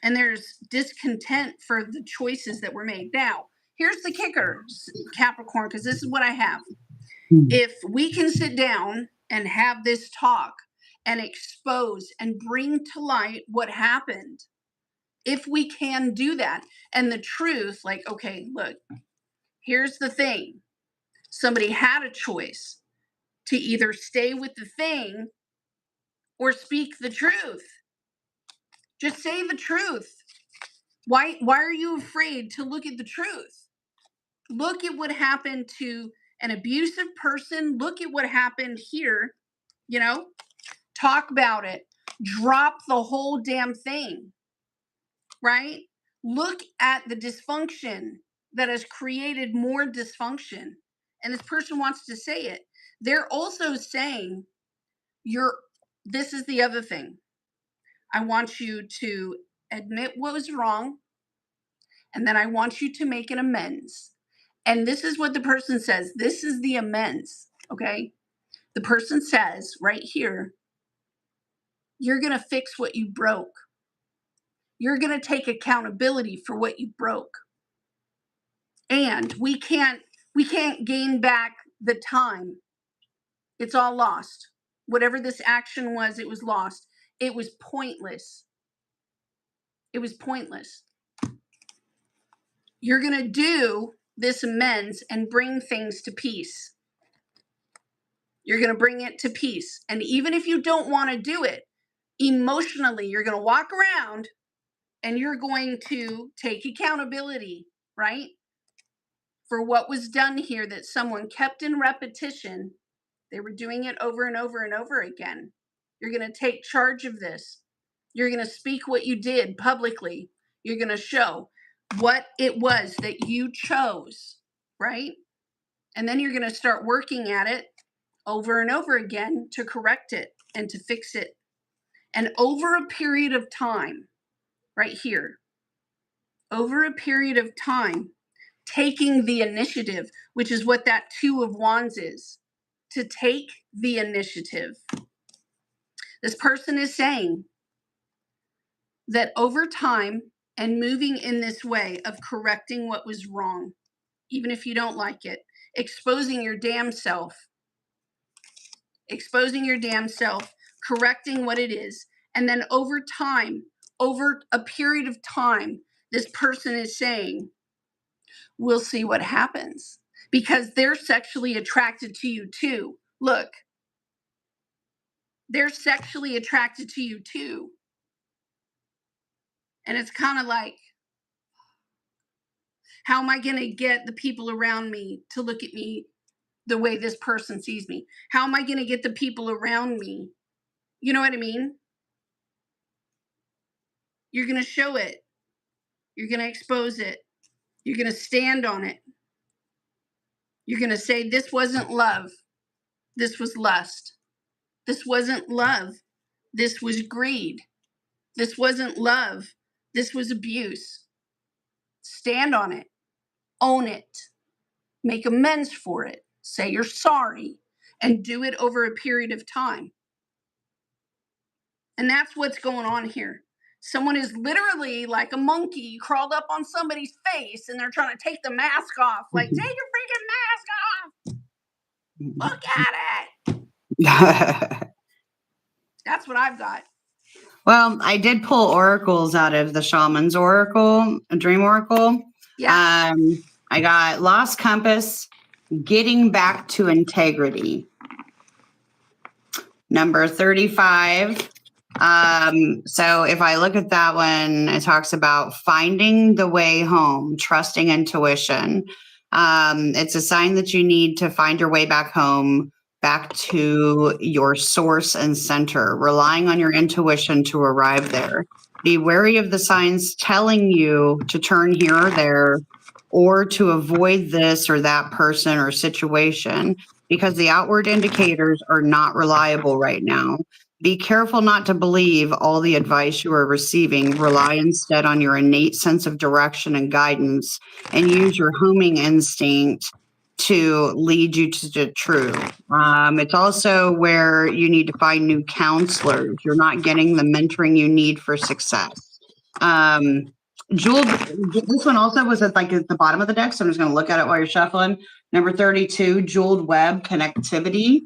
And there's discontent for the choices that were made. Now, here's the kicker, Capricorn, because this is what I have. If we can sit down and have this talk and expose and bring to light what happened, if we can do that, and the truth, like, okay, look, here's the thing. Somebody had a choice to either stay with the thing or speak the truth. Just say the truth. Why are you afraid to look at the truth? Look at what happened to an abusive person. Look at what happened here. You know, talk about it. Drop the whole damn thing, right? Look at the dysfunction that has created more dysfunction. And this person wants to say it. They're also saying, this is the other thing. I want you to admit what was wrong, and then I want you to make an amends. And this is what the person says. This is the amends, okay? The person says right here, you're going to fix what you broke. You're going to take accountability for what you broke. And we can't gain back the time. It's all lost. Whatever this action was, it was lost. It was pointless. It was pointless. You're going to do this amends and bring things to peace. You're going to bring it to peace. And even if you don't want to do it, emotionally, you're going to walk around and you're going to take accountability, right? For what was done here that someone kept in repetition. They were doing it over and over and over again. You're going to take charge of this. You're going to speak what you did publicly. You're going to show what it was that you chose, right? And then you're going to start working at it over and over again to correct it and to fix it. And over a period of time, right here, over a period of time, taking the initiative, which is what that Two of Wands is, to take the initiative. This person is saying that over time and moving in this way of correcting what was wrong, even if you don't like it, exposing your damn self, correcting what it is. And then over time, over a period of time, this person is saying, we'll see what happens, because they're sexually attracted to you too. Look, they're sexually attracted to you too. And it's kind of like, how am I going to get the people around me to look at me the way this person sees me? How am I going to get the people around me? You know what I mean? You're going to show it. You're going to expose it. You're going to stand on it. You're going to say, this wasn't love. This was lust. This wasn't love. This was greed. This wasn't love. This was abuse. Stand on it. Own it. Make amends for it. Say you're sorry. And do it over a period of time. And that's what's going on here. Someone is literally like a monkey crawled up on somebody's face and they're trying to take the mask off. Like, take your freaking mask off. Look at it. That's what I've got. Well, I did pull oracles out of the Shaman's Oracle, a Dream Oracle. Yeah. I got Lost Compass, Getting Back to Integrity. Number 35. So if I look at that one, it talks about finding the way home, trusting intuition. It's a sign that you need to find your way back home, back to your source and center, relying on your intuition to arrive there. Be wary of the signs telling you to turn here or there, or to avoid this or that person or situation, because the outward indicators are not reliable right now. Be careful not to believe all the advice you are receiving. Rely instead on your innate sense of direction and guidance, and use your homing instinct to lead you to the truth. It's also where you need to find new counselors. You're not getting the mentoring you need for success. Jeweled, this one also was at the bottom of the deck, so I'm just going to look at it while you're shuffling. Number 32, Jeweled Web Connectivity.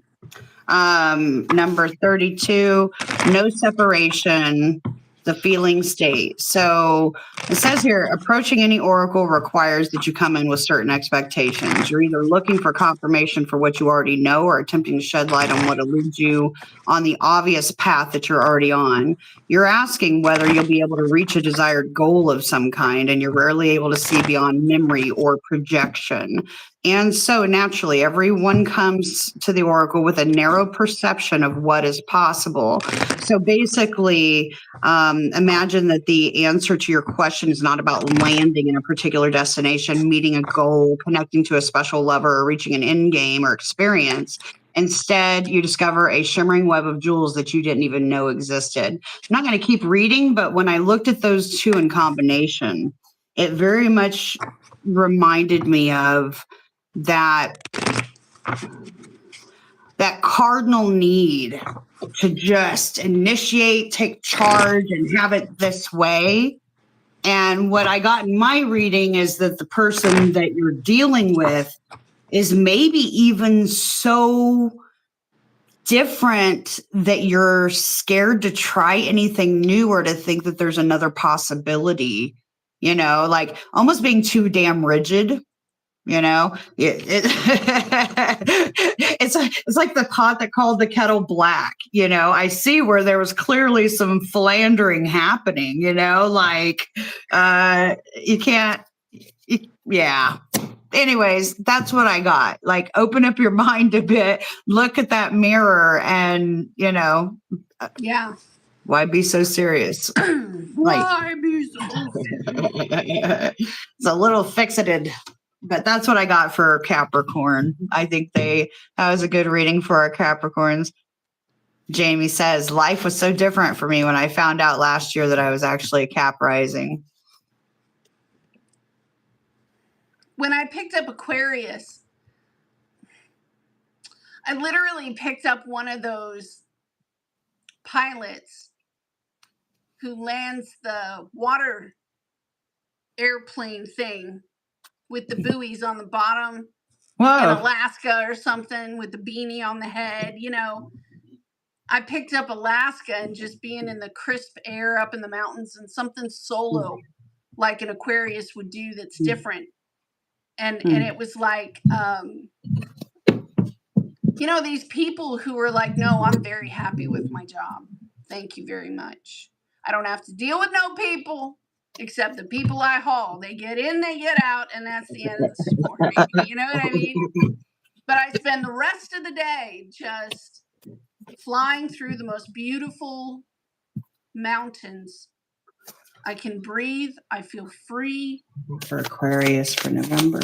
Number 32, No Separation, the Feeling State. So it says here, approaching any oracle requires that you come in with certain expectations. You're either looking for confirmation for what you already know or attempting to shed light on what leads you on the obvious path that you're already on. You're asking whether you'll be able to reach a desired goal of some kind, and you're rarely able to see beyond memory or projection. And so naturally, everyone comes to the oracle with a narrow perception of what is possible. So basically, imagine that the answer to your question is not about landing in a particular destination, meeting a goal, connecting to a special lover, or reaching an end game or experience. Instead, you discover a shimmering web of jewels that you didn't even know existed. I'm not going to keep reading, but when I looked at those two in combination, it very much reminded me of that cardinal need to just initiate, take charge, and have it this way. And what I got in my reading is that the person that you're dealing with is maybe even so different that you're scared to try anything new or to think that there's another possibility, like almost being too damn rigid. It's like the pot that called the kettle black. I see where there was clearly some philandering happening, you can't, yeah. Anyways, that's what I got. Like, open up your mind a bit, look at that mirror, and, yeah. Why be so serious? Why be so offended? It's a little fixated, but that's what I got for Capricorn. I think that was a good reading for our Capricorns. Jamie says, life was so different for me when I found out last year that I was actually a Cap rising. When I picked up Aquarius, I literally picked up one of those pilots who lands the water airplane thing with the buoys on the bottom in Alaska or something with the beanie on the head. You know, I picked up Alaska and just being in the crisp air up in the mountains and something solo like an Aquarius would do that's different. And it was like, you know, these people who were like, no, I'm very happy with my job. Thank you very much. I don't have to deal with no people except the people I haul. They get in, they get out, and that's the end of the story. You know what I mean? But I spend the rest of the day just flying through the most beautiful mountains. I can breathe. I feel free. For Aquarius for November.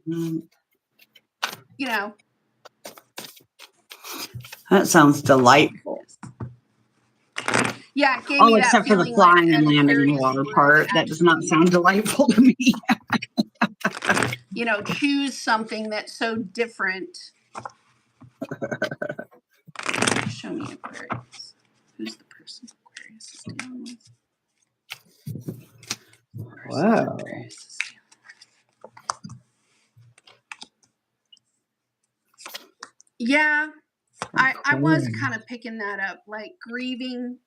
You know. That sounds delightful. Yeah, it gave me that except for the feeling flying like and landing in the Aquarius water would part. That does not sound delightful to me. You know, choose something that's so different. Show me Aquarius. Who's the person Aquarius is dealing with? Wow. Yeah, I was kind of picking that up, like grieving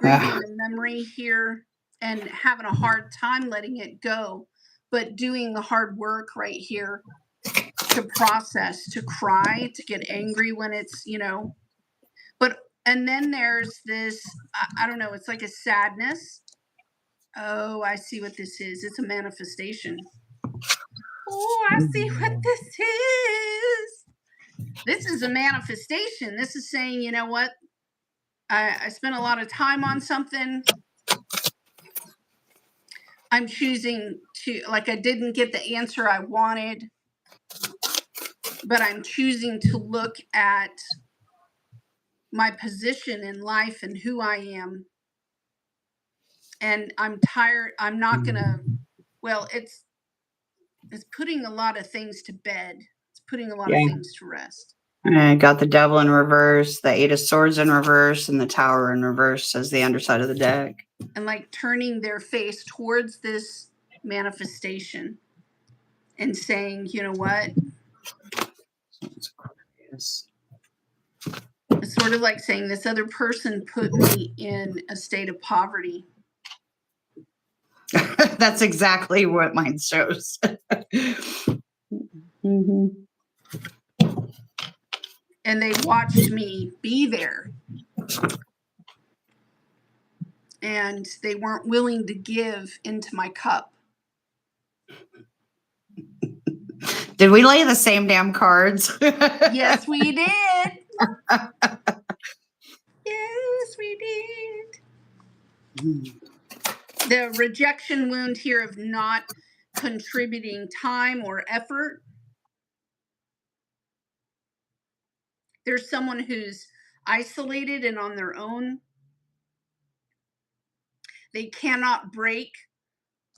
the memory here and having a hard time letting it go, but doing the hard work right here to process, to cry, to get angry when it's, you know, but, and then there's this, I don't know, it's like a sadness. Oh, I see what this is. It's a manifestation. Oh, I see what this is. This is a manifestation. This is saying, you know what? I spent a lot of time on something. I'm choosing to, like, I didn't get the answer I wanted, but I'm choosing to look at my position in life and who I am. And I'm tired. I'm not going to, well, it's putting a lot of things to bed. It's putting a lot of things to rest. I got the Devil in reverse, the Eight of Swords in reverse, and the Tower in reverse as the underside of the deck. And like turning their face towards this manifestation and saying, you know what? It's sort of like saying this other person put me in a state of poverty. That's exactly what mine shows. Mm-hmm. And they watched me be there. And they weren't willing to give into my cup. Did we lay the same damn cards? Yes, we did. Yes, we did. The rejection wound here of not contributing time or effort. There's someone who's isolated and on their own. They cannot break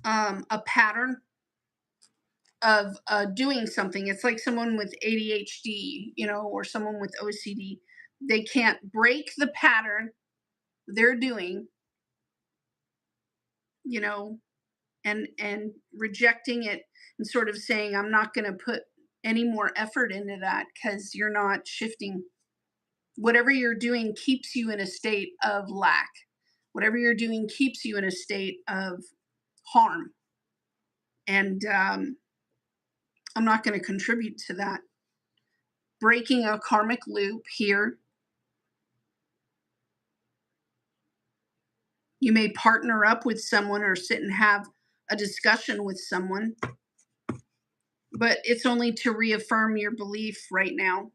a pattern of doing something. It's like someone with ADHD, you know, or someone with OCD. They can't break the pattern they're doing, you know, and rejecting it and sort of saying, I'm not going to put any more effort into that because you're not shifting. Whatever you're doing keeps you in a state of lack. Whatever you're doing keeps you in a state of harm. And I'm not going to contribute to that. Breaking a karmic loop here. You may partner up with someone or sit and have a discussion with someone, but it's only to reaffirm your belief right now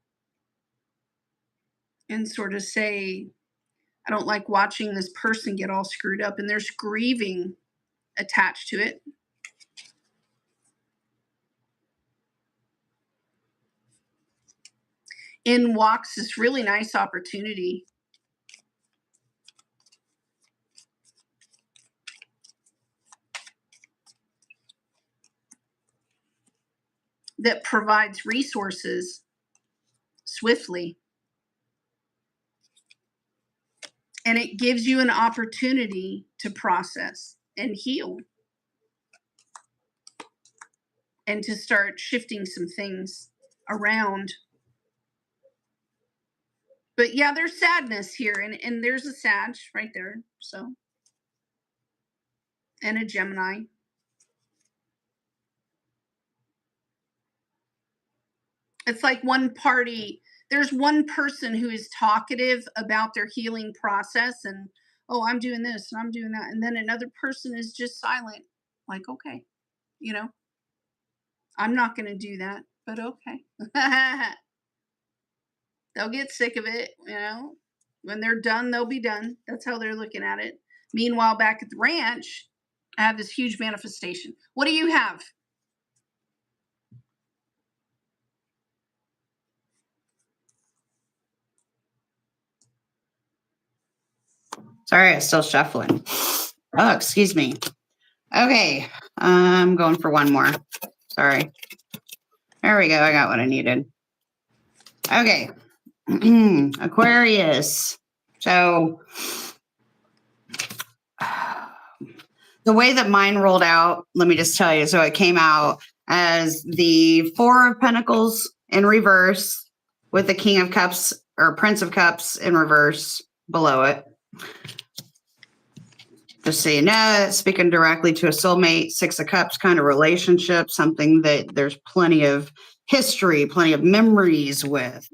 and sort of say, I don't like watching this person get all screwed up, and there's grieving attached to it. In walks this really nice opportunity. That provides resources swiftly. And it gives you an opportunity to process and heal. And to start shifting some things around. But yeah, there's sadness here. And there's a Sag right there. So. And a Gemini. It's like one party. There's one person who is talkative about their healing process and, oh, I'm doing this and I'm doing that. And then another person is just silent. Like, okay, you know, I'm not going to do that, but okay. They'll get sick of it, you know. When they're done, they'll be done. That's how they're looking at it. Meanwhile, back at the ranch, I have this huge manifestation. What do you have? Sorry, I'm still shuffling. Oh, excuse me. Okay, I'm going for one more. Sorry. There we go. I got what I needed. Okay. Aquarius. So the way that mine rolled out, let me just tell you. So it came out as the Four of Pentacles in reverse with the King of Cups or Prince of Cups in reverse below it. Just so you know, speaking directly to a soulmate, Six of Cups kind of relationship, something that there's plenty of history, plenty of memories with.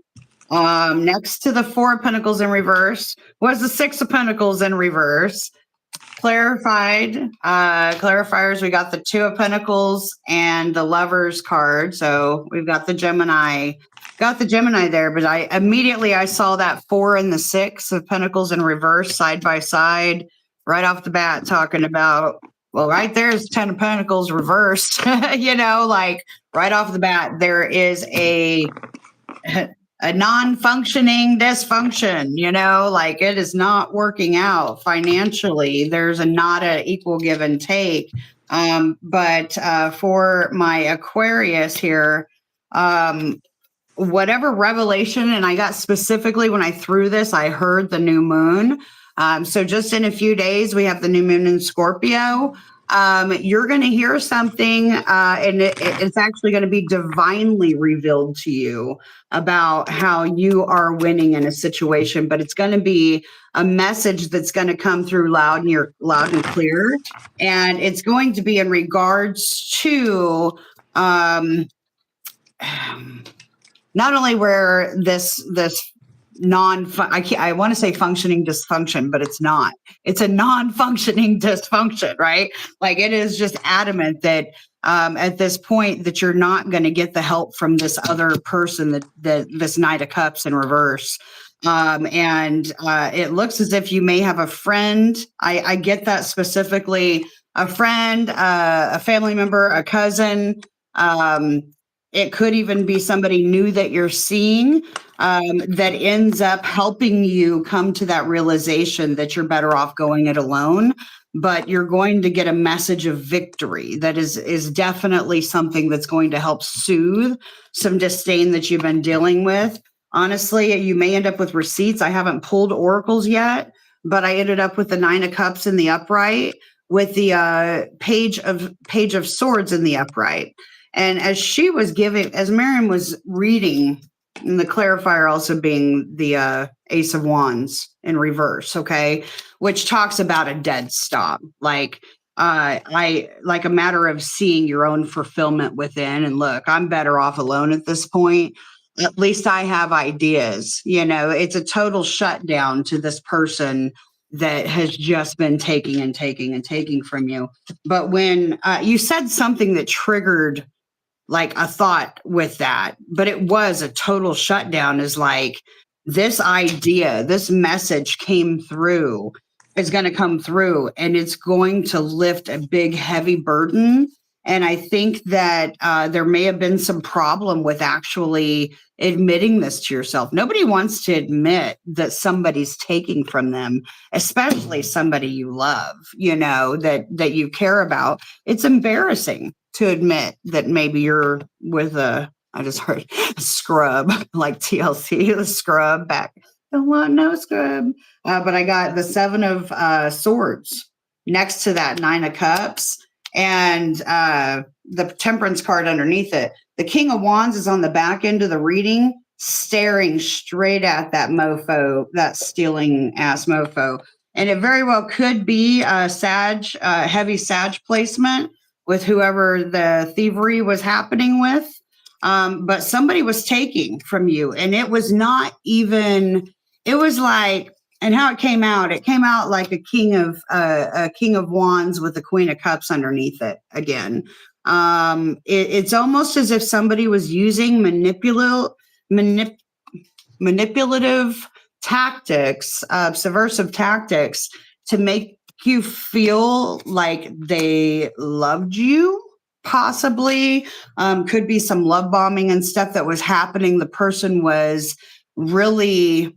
Next to the Four of Pentacles in reverse was the Six of Pentacles in reverse. Clarifiers, we got the Two of Pentacles and the Lovers card. So we've got the Gemini there, but I saw that Four and the Six of Pentacles in reverse side by side right off the bat, talking about, well, right there's 10 of Pentacles reversed, you know, like right off the bat, there is a non-functioning dysfunction, you know, like it is not working out financially. There's not an equal give and take. But for my Aquarius here, whatever revelation, and I got specifically when I threw this, I heard the new moon. So just in a few days, we have the new moon in Scorpio. You're going to hear something, and it's actually going to be divinely revealed to you about how you are winning in a situation, but it's going to be a message that's going to come through loud and clear. And it's going to be in regards to, not only where this I want to say functioning dysfunction, but it's not. It's a non-functioning dysfunction, right? Like it is just adamant that at this point that you're not going to get the help from this other person, that this Knight of Cups in reverse. And it looks as if you may have a friend. I get that specifically, a friend, a family member, a cousin. It could even be somebody new that you're seeing that ends up helping you come to that realization that you're better off going it alone. But you're going to get a message of victory that is definitely something that's going to help soothe some disdain that you've been dealing with. Honestly, you may end up with receipts. I haven't pulled oracles yet, but I ended up with the Nine of Cups in the upright with the Page of Swords in the upright. And as Miriam was reading, and the clarifier also being the Ace of Wands in reverse, okay, which talks about a dead stop, like like a matter of seeing your own fulfillment within. And look, I'm better off alone at this point. At least I have ideas. You know, it's a total shutdown to this person that has just been taking and taking and taking from you. But when you said something that triggered like a thought with that, but it was a total shutdown, is like this idea, this message is going to come through, and it's going to lift a big, heavy burden. And I think that there may have been some problem with actually admitting this to yourself. Nobody wants to admit that somebody's taking from them, especially somebody you love, that you care about. It's embarrassing to admit that maybe you're with I just heard scrub, like TLC, the scrub back. Don't want no scrub. But I got the 7 of Swords next to that 9 of Cups, and the Temperance card underneath it. The King of Wands is on the back end of the reading, staring straight at that mofo, that stealing ass mofo. And it very well could be a heavy Sag placement with whoever the thievery was happening with. But somebody was taking from you, and it was not even, it was like, and how it came out like a king of wands with a queen of cups underneath it again. It's almost as if somebody was using manipulative tactics, subversive tactics, to make you feel like they loved you. Possibly could be some love bombing and stuff that was happening. The person was really,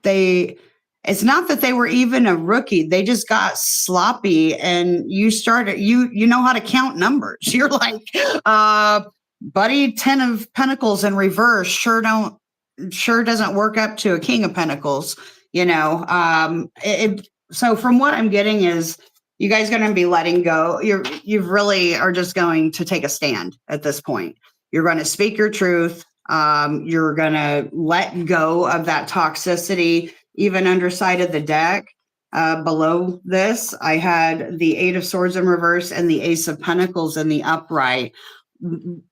it's not that they were even a rookie. They just got sloppy, and you know how to count numbers. You're like, buddy, 10 of Pentacles in reverse sure doesn't work up to a King of Pentacles, so from what I'm getting is you guys are going to be letting go. You really are just going to take a stand at this point. You're going to speak your truth. You're going to let go of that toxicity. Even underside of the deck, below this, I had the 8 of Swords in reverse and the Ace of Pentacles in the upright.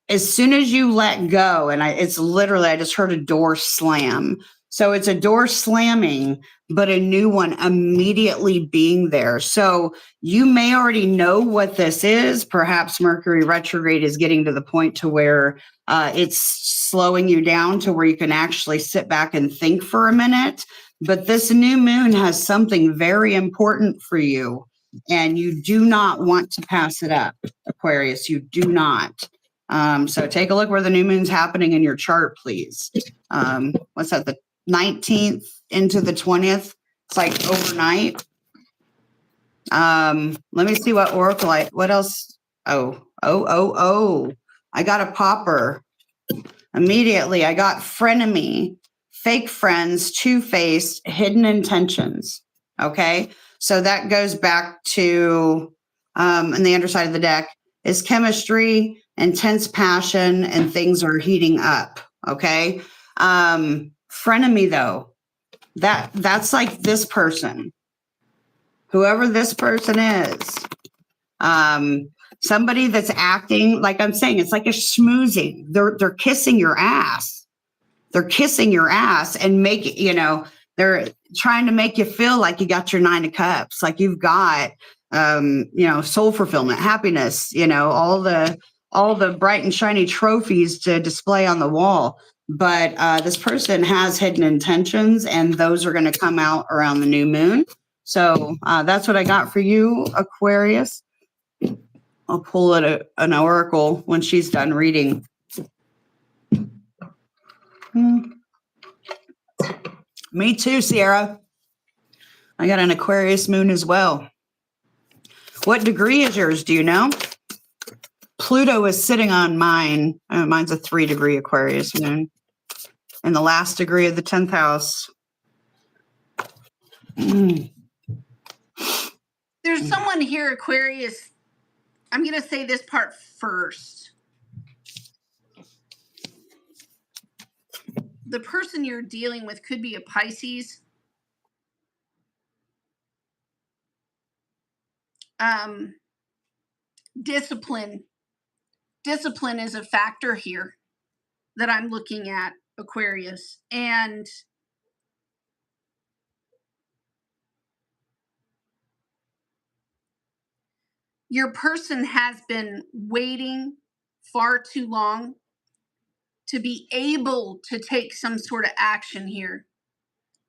As soon as you let go, and it's literally, I just heard a door slam. So it's a door slamming, but a new one immediately being there. So you may already know what this is. Perhaps Mercury retrograde is getting to the point to where it's slowing you down to where you can actually sit back and think for a minute. But this new moon has something very important for you, and you do not want to pass it up, Aquarius. You do not. So take a look where the new moon's happening in your chart, please. What's that? The 19th into the 20th. It's like overnight. Let me see what oracle what else? Oh. I got a popper. Immediately, I got frenemy, fake friends, two-faced, hidden intentions. Okay. So that goes back to, on the underside of the deck is chemistry, intense passion, and things are heating up. Okay. Frenemy though, that's like this person, whoever this person is, somebody that's acting like I'm saying, it's like a schmoozing. They're kissing your ass. They're kissing your ass and they're trying to make you feel like you got your 9 of cups, like you've got, soul fulfillment, happiness, all the bright and shiny trophies to display on the wall. But this person has hidden intentions, and those are going to come out around the new moon. So that's what I got for you, Aquarius. I'll pull it an oracle when she's done reading. Me too, Sierra. I got an Aquarius moon as well. What degree is yours? Do you know? Pluto is sitting on mine. Mine's a 3-degree Aquarius moon. In the last degree of the 10th house. There's someone here, Aquarius. I'm going to say this part first. The person you're dealing with could be a Pisces. Discipline is a factor here that I'm looking at, Aquarius. And your person has been waiting far too long to be able to take some sort of action here.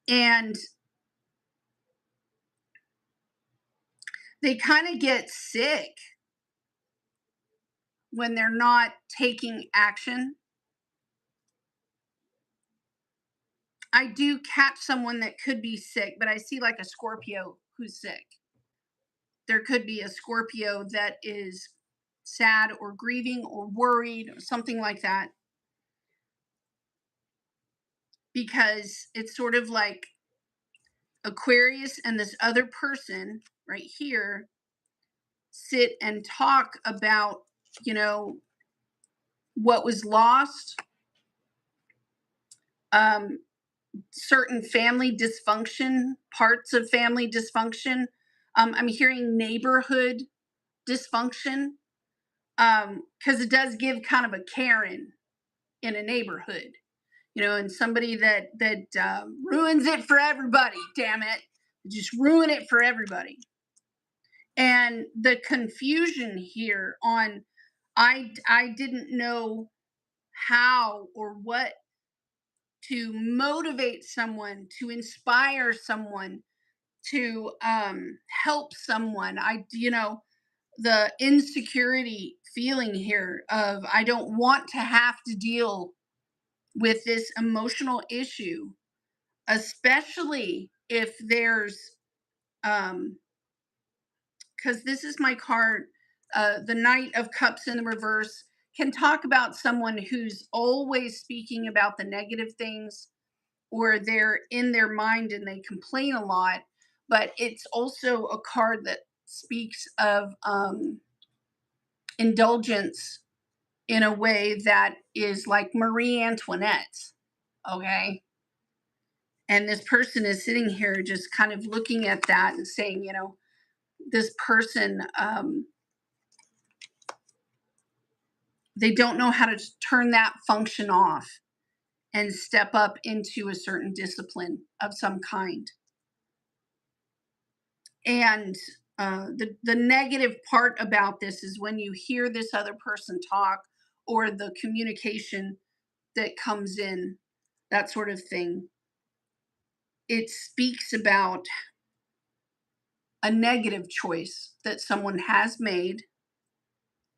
And they kind of get sick when they're not taking action. I do catch someone that could be sick, but I see like a Scorpio who's sick. There could be a Scorpio that is sad or grieving or worried or something like that. Because it's sort of like Aquarius and this other person right here sit and talk about, you know, what was lost, certain family dysfunction, parts of family dysfunction. I'm hearing neighborhood dysfunction, because it does give kind of a Karen in a neighborhood, you know, and somebody that ruins it for everybody. Damn it, just ruin it for everybody. And the confusion here on, I didn't know how or what to motivate someone, to inspire someone, to help someone. The insecurity feeling here of I don't want to have to deal with this emotional issue, especially if there's because this is my card, the Knight of Cups in the reverse can talk about someone who's always speaking about the negative things, or they're in their mind and they complain a lot. But it's also a card that speaks of indulgence in a way that is like Marie Antoinette. Okay. And this person is sitting here just kind of looking at that and saying, you know, this person, they don't know how to turn that function off and step up into a certain discipline of some kind. And the negative part about this is when you hear this other person talk, or the communication that comes in, that sort of thing, it speaks about a negative choice that someone has made,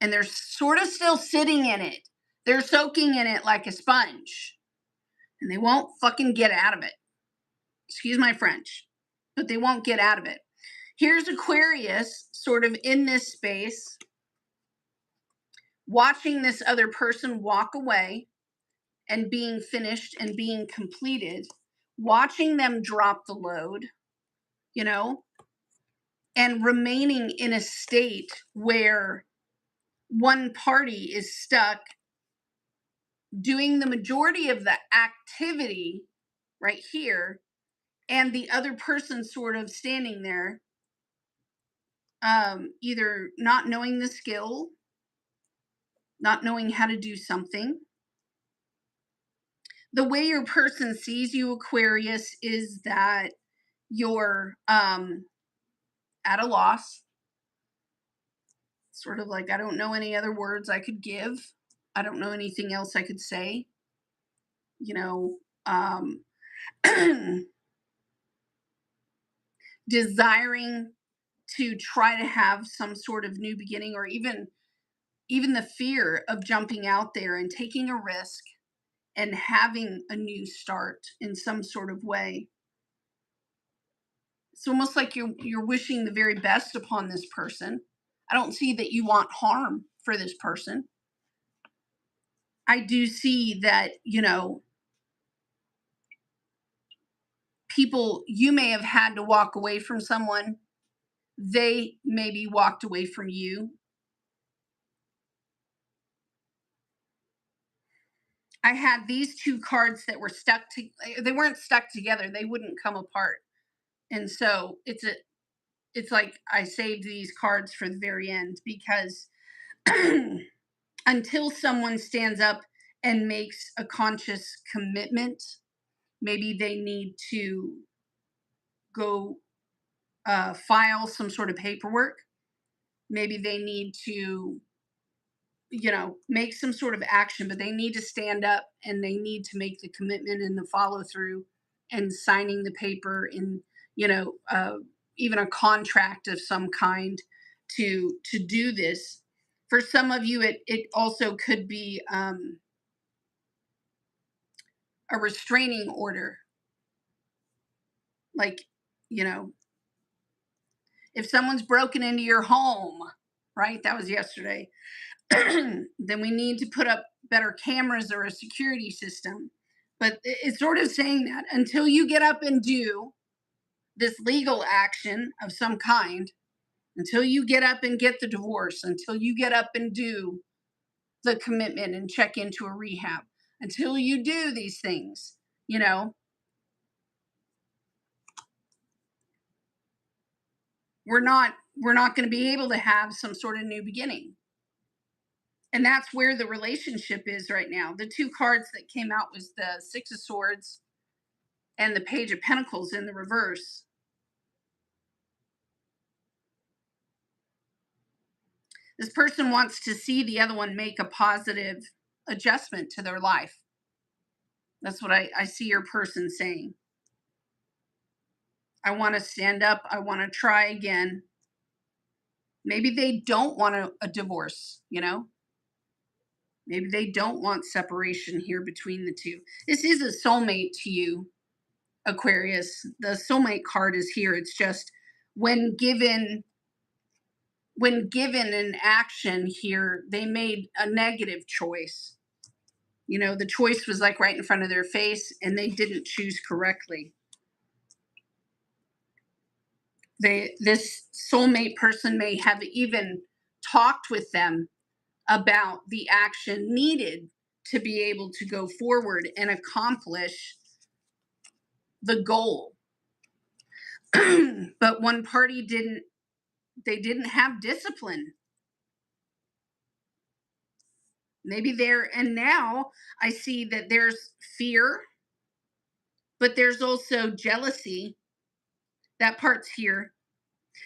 and they're sort of still sitting in it. They're soaking in it like a sponge, and they won't fucking get out of it. Excuse my French, but they won't get out of it. Here's Aquarius sort of in this space, watching this other person walk away and being finished and being completed, watching them drop the load, you know, and remaining in a state where one party is stuck doing the majority of the activity right here, and the other person sort of standing there, either not knowing the skill, not knowing how to do something. The way your person sees you, Aquarius, is that you're at a loss. Sort of like, I don't know any other words I could give. I don't know anything else I could say. You know, desiring to try to have some sort of new beginning, or even the fear of jumping out there and taking a risk and having a new start in some sort of way. It's almost like you're wishing the very best upon this person. I don't see that you want harm for this person. I do see that, you know, people, you may have had to walk away from someone. They maybe walked away from you. I had these two cards that were they weren't stuck together. They wouldn't come apart. And so it's like I saved these cards for the very end, because until someone stands up and makes a conscious commitment, maybe they need to go file some sort of paperwork. Maybe they need to make some sort of action, but they need to stand up and they need to make the commitment and the follow through and signing the paper and, even a contract of some kind to do this. For some of you, it also could be a restraining order. Like, if someone's broken into your home, right? That was yesterday. Then we need to put up better cameras or a security system. But it's sort of saying that until you get up and do this legal action of some kind, until you get up and get the divorce, until you get up and do the commitment and check into a rehab, until you do these things, we're not going to be able to have some sort of new beginning. And that's where the relationship is right now. The two cards that came out was the Six of Swords and the Page of Pentacles in the reverse. This person wants to see the other one make a positive adjustment to their life. That's what I see your person saying. I want to stand up. I want to try again. Maybe they don't want a divorce, Maybe they don't want separation here between the two. This is a soulmate to you, Aquarius. The soulmate card is here. It's just when given an action here, they made a negative choice. The choice was like right in front of their face and they didn't choose correctly. This soulmate person may have even talked with them about the action needed to be able to go forward and accomplish the goal. But one party didn't have discipline. Maybe and now I see that there's fear, but there's also jealousy. That part's here.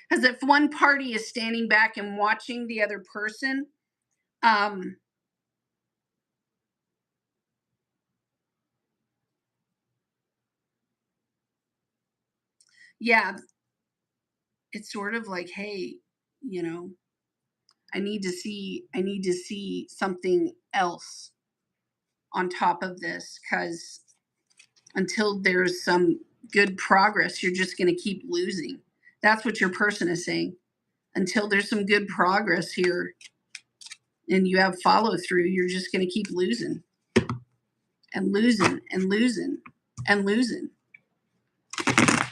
Because if one party is standing back and watching the other person, yeah, it's sort of like, hey, I need to see something else on top of this, because until there's some good progress, you're just going to keep losing. That's what your person is saying. Until there's some good progress here and you have follow through, you're just going to keep losing and losing and losing and losing.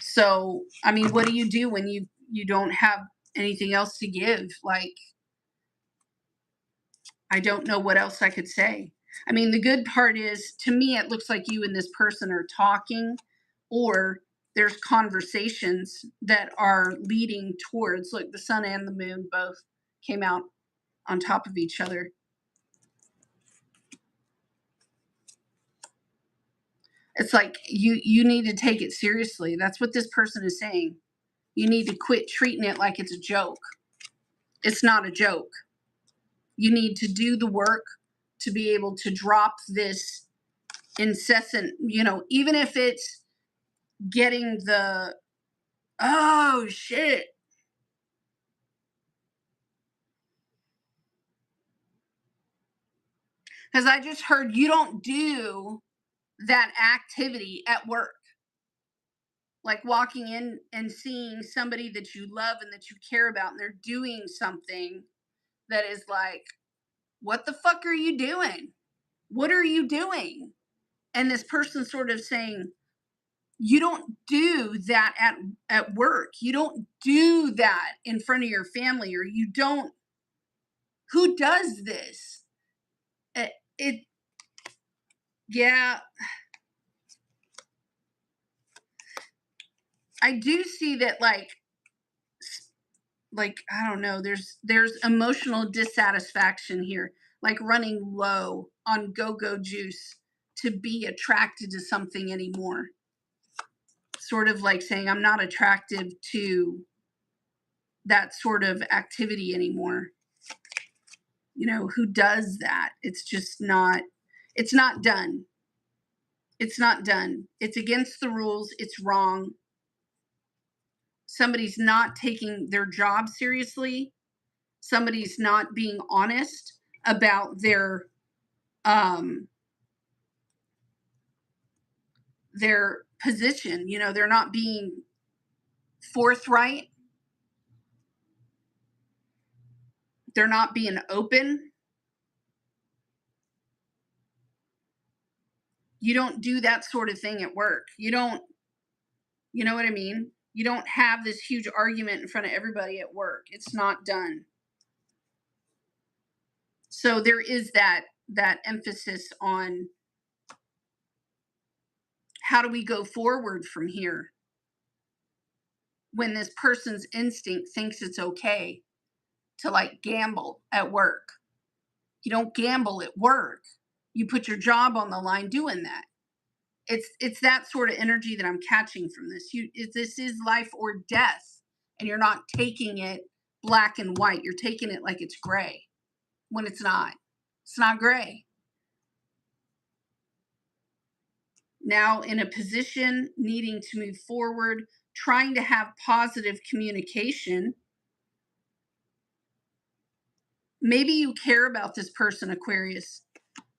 So, I mean, what do you do when you don't have anything else to give? Like, I don't know what else I could say. I mean, the good part is, to me, it looks like you and this person are talking, or there's conversations that are leading towards, look, the sun and the moon both came out on top of each other. It's like you need to take it seriously. That's what this person is saying. You need to quit treating it like it's a joke. It's not a joke. You need to do the work to be able to drop this incessant, even if it's getting the, oh shit. Because I just heard you don't do that activity at work. Like walking in and seeing somebody that you love and that you care about, and they're doing something that is like, what the fuck are you doing? What are you doing? And this person sort of saying, you don't do that at work. You don't do that in front of your family, or you don't. Who does this? Yeah. I do see that, like I don't know, there's emotional dissatisfaction here, like running low on go-go juice to be attracted to something anymore. Sort of like saying, I'm not attractive to that sort of activity anymore. who does that. It's just not, it's not done. It's not done. It's against the rules. It's wrong. Somebody's not taking their job seriously. Somebody's not being honest about their position. They're not being forthright. They're not being open. You don't do that sort of thing at work. You know what I mean? You don't have this huge argument in front of everybody at work. It's not done. So there is that emphasis on how do we go forward from here when this person's instinct thinks it's okay to like gamble at work. You don't gamble at work. You put your job on the line doing that. It's that sort of energy that I'm catching from this. This is life or death, and you're not taking it black and white. You're taking it like it's gray when it's not. It's not gray. Now in a position needing to move forward, trying to have positive communication. Maybe you care about this person, Aquarius,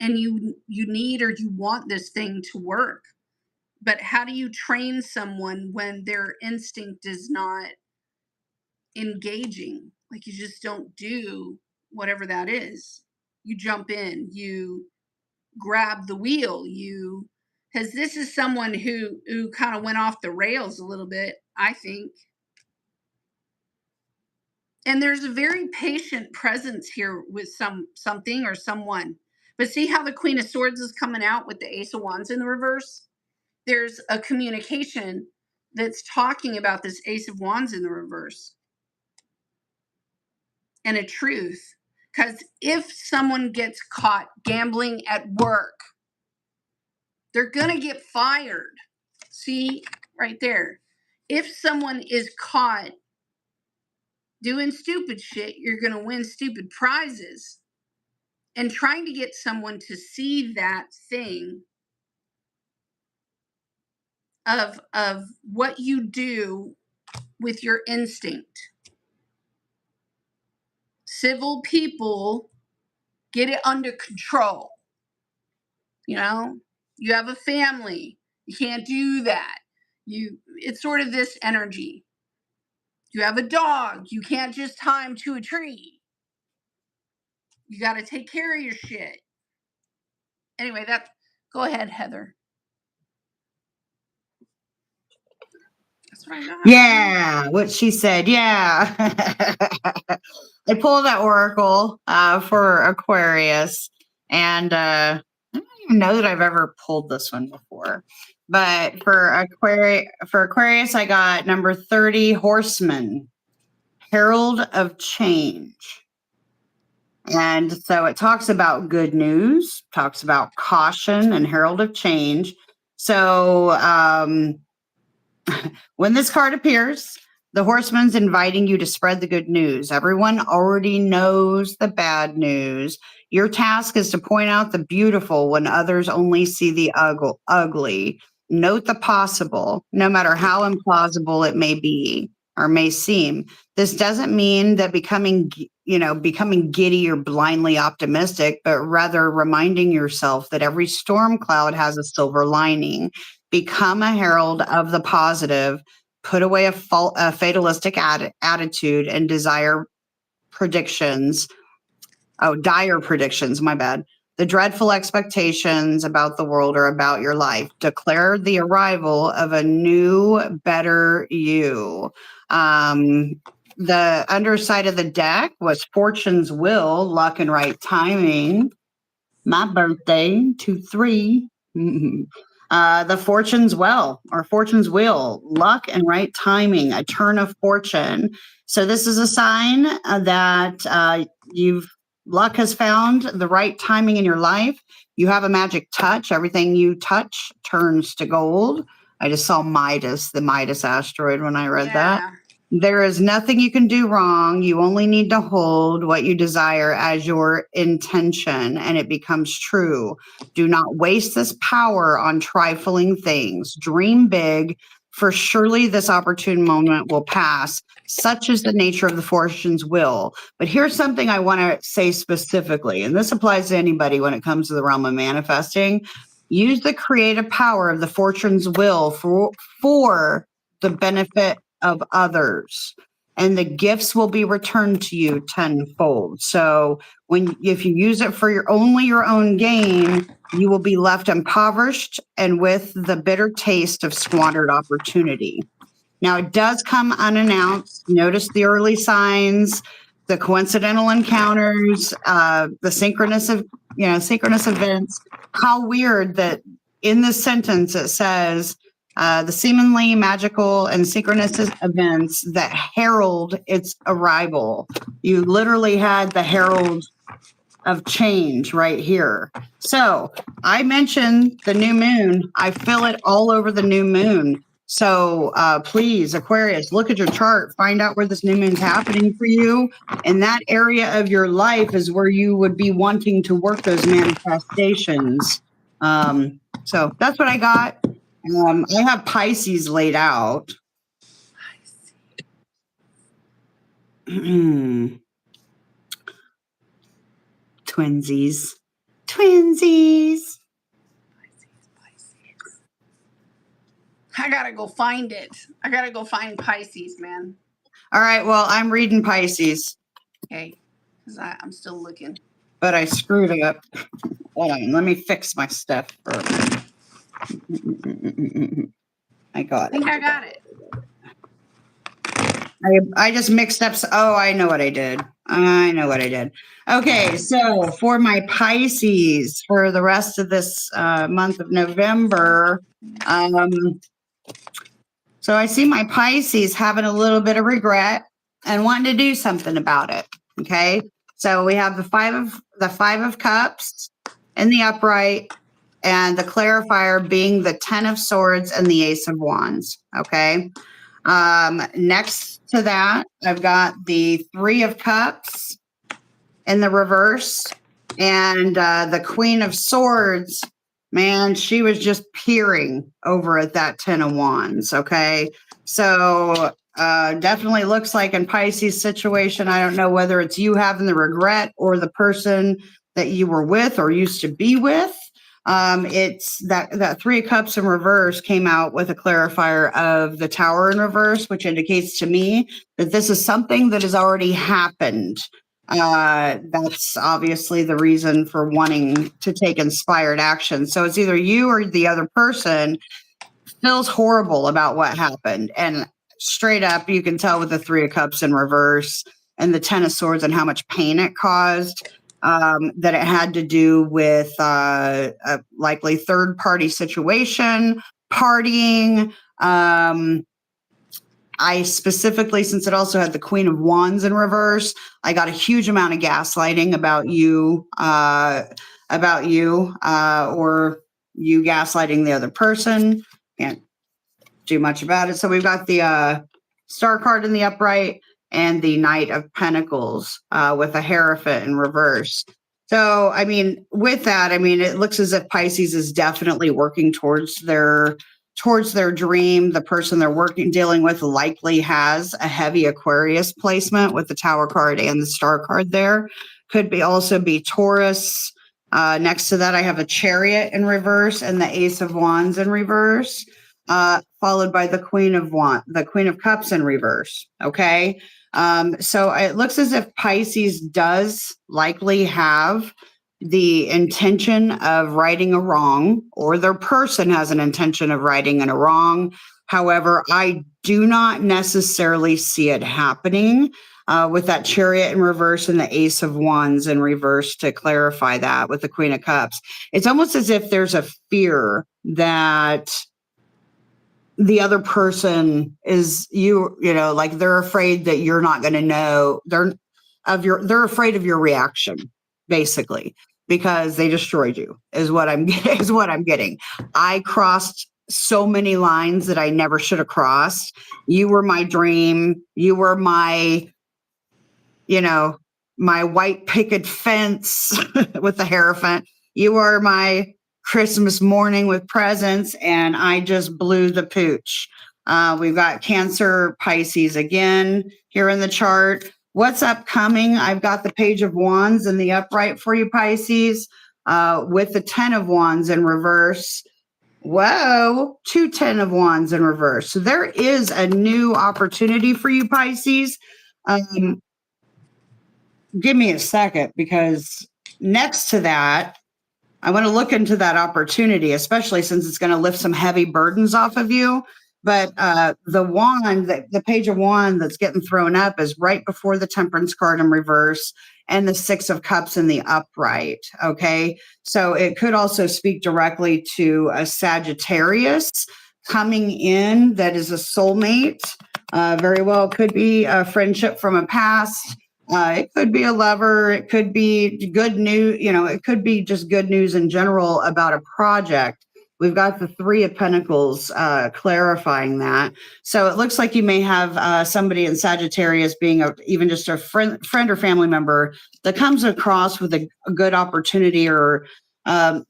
and you need or you want this thing to work. But how do you train someone when their instinct is not engaging? Like, you just don't do whatever that is. You jump in, you grab the wheel, because this is someone who kind of went off the rails a little bit, I think. And there's a very patient presence here with something or someone. But see how the Queen of Swords is coming out with the Ace of Wands in the reverse? There's a communication that's talking about this Ace of Wands in the reverse. And a truth. Because if someone gets caught gambling at work, they're going to get fired. See, right there. If someone is caught doing stupid shit, you're going to win stupid prizes. And trying to get someone to see that thing of what you do with your instinct. Civil people get it under control. You have a family. You can't do that. It's sort of this energy. You have a dog. You can't just tie him to a tree. You got to take care of your shit. Anyway, go ahead, Heather. That's what I got. Yeah, what she said. Yeah. I pulled that oracle for Aquarius, and I don't even know that I've ever pulled this one before. But for Aquarius, I got number 30, Horseman, Herald of Change. And so it talks about good news, talks about caution and herald of change. So when this card appears, the horseman's inviting you to spread the good news. Everyone already knows the bad news. Your task is to point out the beautiful when others only see the ugly. Note the possible, no matter how implausible it may be or may seem. This doesn't mean that becoming giddy or blindly optimistic, but rather reminding yourself that every storm cloud has a silver lining. Become a herald of the positive. Put away a fatalistic attitude and dire predictions, my bad. The dreadful expectations about the world or about your life. Declare the arrival of a new, better you. The underside of the deck was Fortune's Will, Luck and Right Timing. My birthday, 2-3. The Fortune's Well or Fortune's Wheel, Luck and Right Timing, a turn of fortune. So this is a sign that luck has found the right timing in your life. You have a magic touch. Everything you touch turns to gold. I just saw Midas, the Midas asteroid when I read that. There is nothing you can do wrong. You only need to hold what you desire as your intention, and it becomes true. Do not waste this power on trifling things. Dream big, for surely this opportune moment will pass. Such is the nature of the fortune's will. But here's something I want to say specifically, and this applies to anybody when it comes to the realm of manifesting. Use the creative power of the fortune's will for the benefit of others, and the gifts will be returned to you tenfold. So if you use it for your own gain, you will be left impoverished and with the bitter taste of squandered opportunity. Now, it does come unannounced. Notice the early signs, the coincidental encounters, the synchronous events. How weird that in this sentence it says the seemingly magical and synchronous events that herald its arrival. You literally had the herald of change right here. So I mentioned the new moon. I feel it all over the new moon. So please, Aquarius, look at your chart, find out where this new moon's happening for you. And that area of your life is where you would be wanting to work those manifestations. So that's what I got. I have Pisces laid out. Twinsies. I gotta go find it. I gotta go find Pisces, man. All right. Well, I'm reading Pisces. Okay, because I'm still looking. But I screwed it up. Hold on. Let me fix my stuff first. I got it. I think I got it. I just mixed up. Oh, I know what I did. Okay, so for my Pisces, for the rest of this month of November, so I see my Pisces having a little bit of regret and wanting to do something about it. Okay, so we have the five of cups in the upright, and the clarifier being the 10 of swords and the ace of wands. Okay. Next to that, I've got the 3 of cups in the reverse, and the queen of swords. Man, she was just peering over at that 10 of wands. Okay. So definitely looks like in Pisces situation, I don't know whether it's you having the regret or the person that you were with or used to be with. It's that 3 of cups in reverse came out with a clarifier of the tower in reverse, which indicates to me that this is something that has already happened. That's obviously the reason for wanting to take inspired action. So it's either you or the other person feels horrible about what happened. And straight up, you can tell with the 3 of cups in reverse and the 10 of swords and how much pain it caused. That it had to do with a likely third-party situation, partying. I specifically, since it also had the Queen of Wands in reverse, I got a huge amount of gaslighting about you, or you gaslighting the other person. Can't do much about it. So we've got the Star card in the upright and the Knight of Pentacles with a Hierophant in reverse. So, I mean, with that, I mean, it looks as if Pisces is definitely working towards their dream. The person they're dealing with likely has a heavy Aquarius placement with the Tower card and the Star card there. Could also be Taurus. Next to that, I have a Chariot in reverse and the Ace of Wands in reverse, followed by the Queen of Cups in reverse. Okay. So it looks as if Pisces does likely have the intention of righting a wrong, or their person has an intention of righting a wrong. However, I do not necessarily see it happening with that Chariot in reverse and the Ace of Wands in reverse to clarify that with the Queen of Cups. It's almost as if there's a fear that the other person is like they're afraid that you're not going to know. They're afraid of your reaction, basically, because they destroyed you is what I'm getting. I crossed so many lines that I never should have crossed. You were my dream. You were my, you know, my white picket fence with the Hierophant. You were my Christmas morning with presents, and I just blew the pooch. We've got Cancer, Pisces again here in the chart. What's upcoming? I've got the Page of Wands in the upright for you, Pisces, with the 10 of Wands in reverse. Whoa, 10 of Wands in reverse. So there is a new opportunity for you, Pisces. Give me a second, because next to that, I want to look into that opportunity, especially since it's going to lift some heavy burdens off of you. But the wand, the Page of Wands that's getting thrown up is right before the Temperance card in reverse and the 6 of Cups in the upright. Okay. So it could also speak directly to a Sagittarius coming in that is a soulmate. Very well could be a friendship from a past. It could be a lover. It could be good news. It could be just good news in general about a project. We've got the 3 of Pentacles clarifying that. So it looks like you may have somebody in Sagittarius being even just a friend or family member that comes across with a good opportunity, or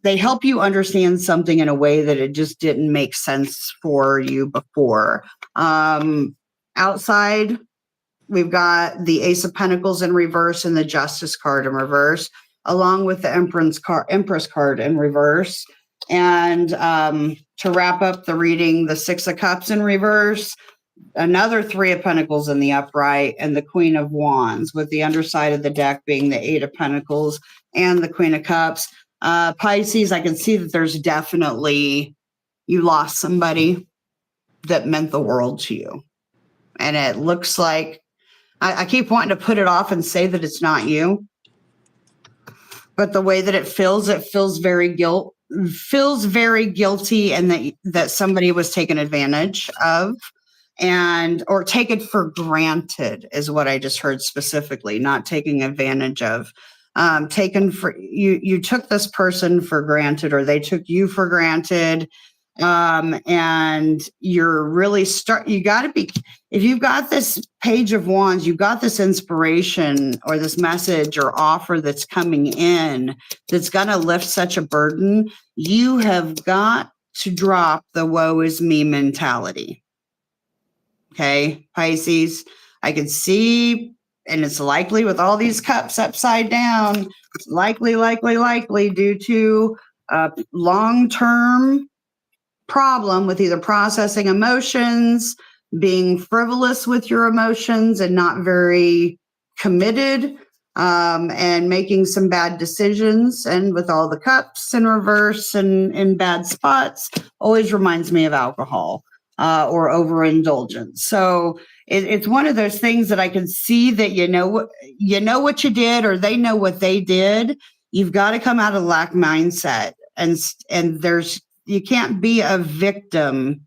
they help you understand something in a way that it just didn't make sense for you before. Outside, we've got the Ace of Pentacles in reverse and the Justice card in reverse, along with the Empress card in reverse. And to wrap up the reading, the 6 of Cups in reverse, another 3 of Pentacles in the upright, and the Queen of Wands, with the underside of the deck being the 8 of Pentacles and the Queen of Cups. Pisces, I can see that there's definitely, you lost somebody that meant the world to you. And it looks like, I keep wanting to put it off and say that it's not you, but the way that it feels very guilty, and that somebody was taken advantage of, or taken for granted is what I just heard specifically, not taking advantage of. You took this person for granted, or they took you for granted. And you're really you got to be, if you've got this Page of Wands, you've got this inspiration or this message or offer that's coming in that's going to lift such a burden. You have got to drop the woe is me mentality. Okay, Pisces, I can see, and it's likely with all these cups upside down, it's likely due to long-term problem with either processing emotions, being frivolous with your emotions and not very committed, and making some bad decisions. And with all the cups in reverse and in bad spots, always reminds me of alcohol or overindulgence. So it's one of those things that I can see that you know what you did, or they know what they did. You've got to come out of lack mindset, and you can't be a victim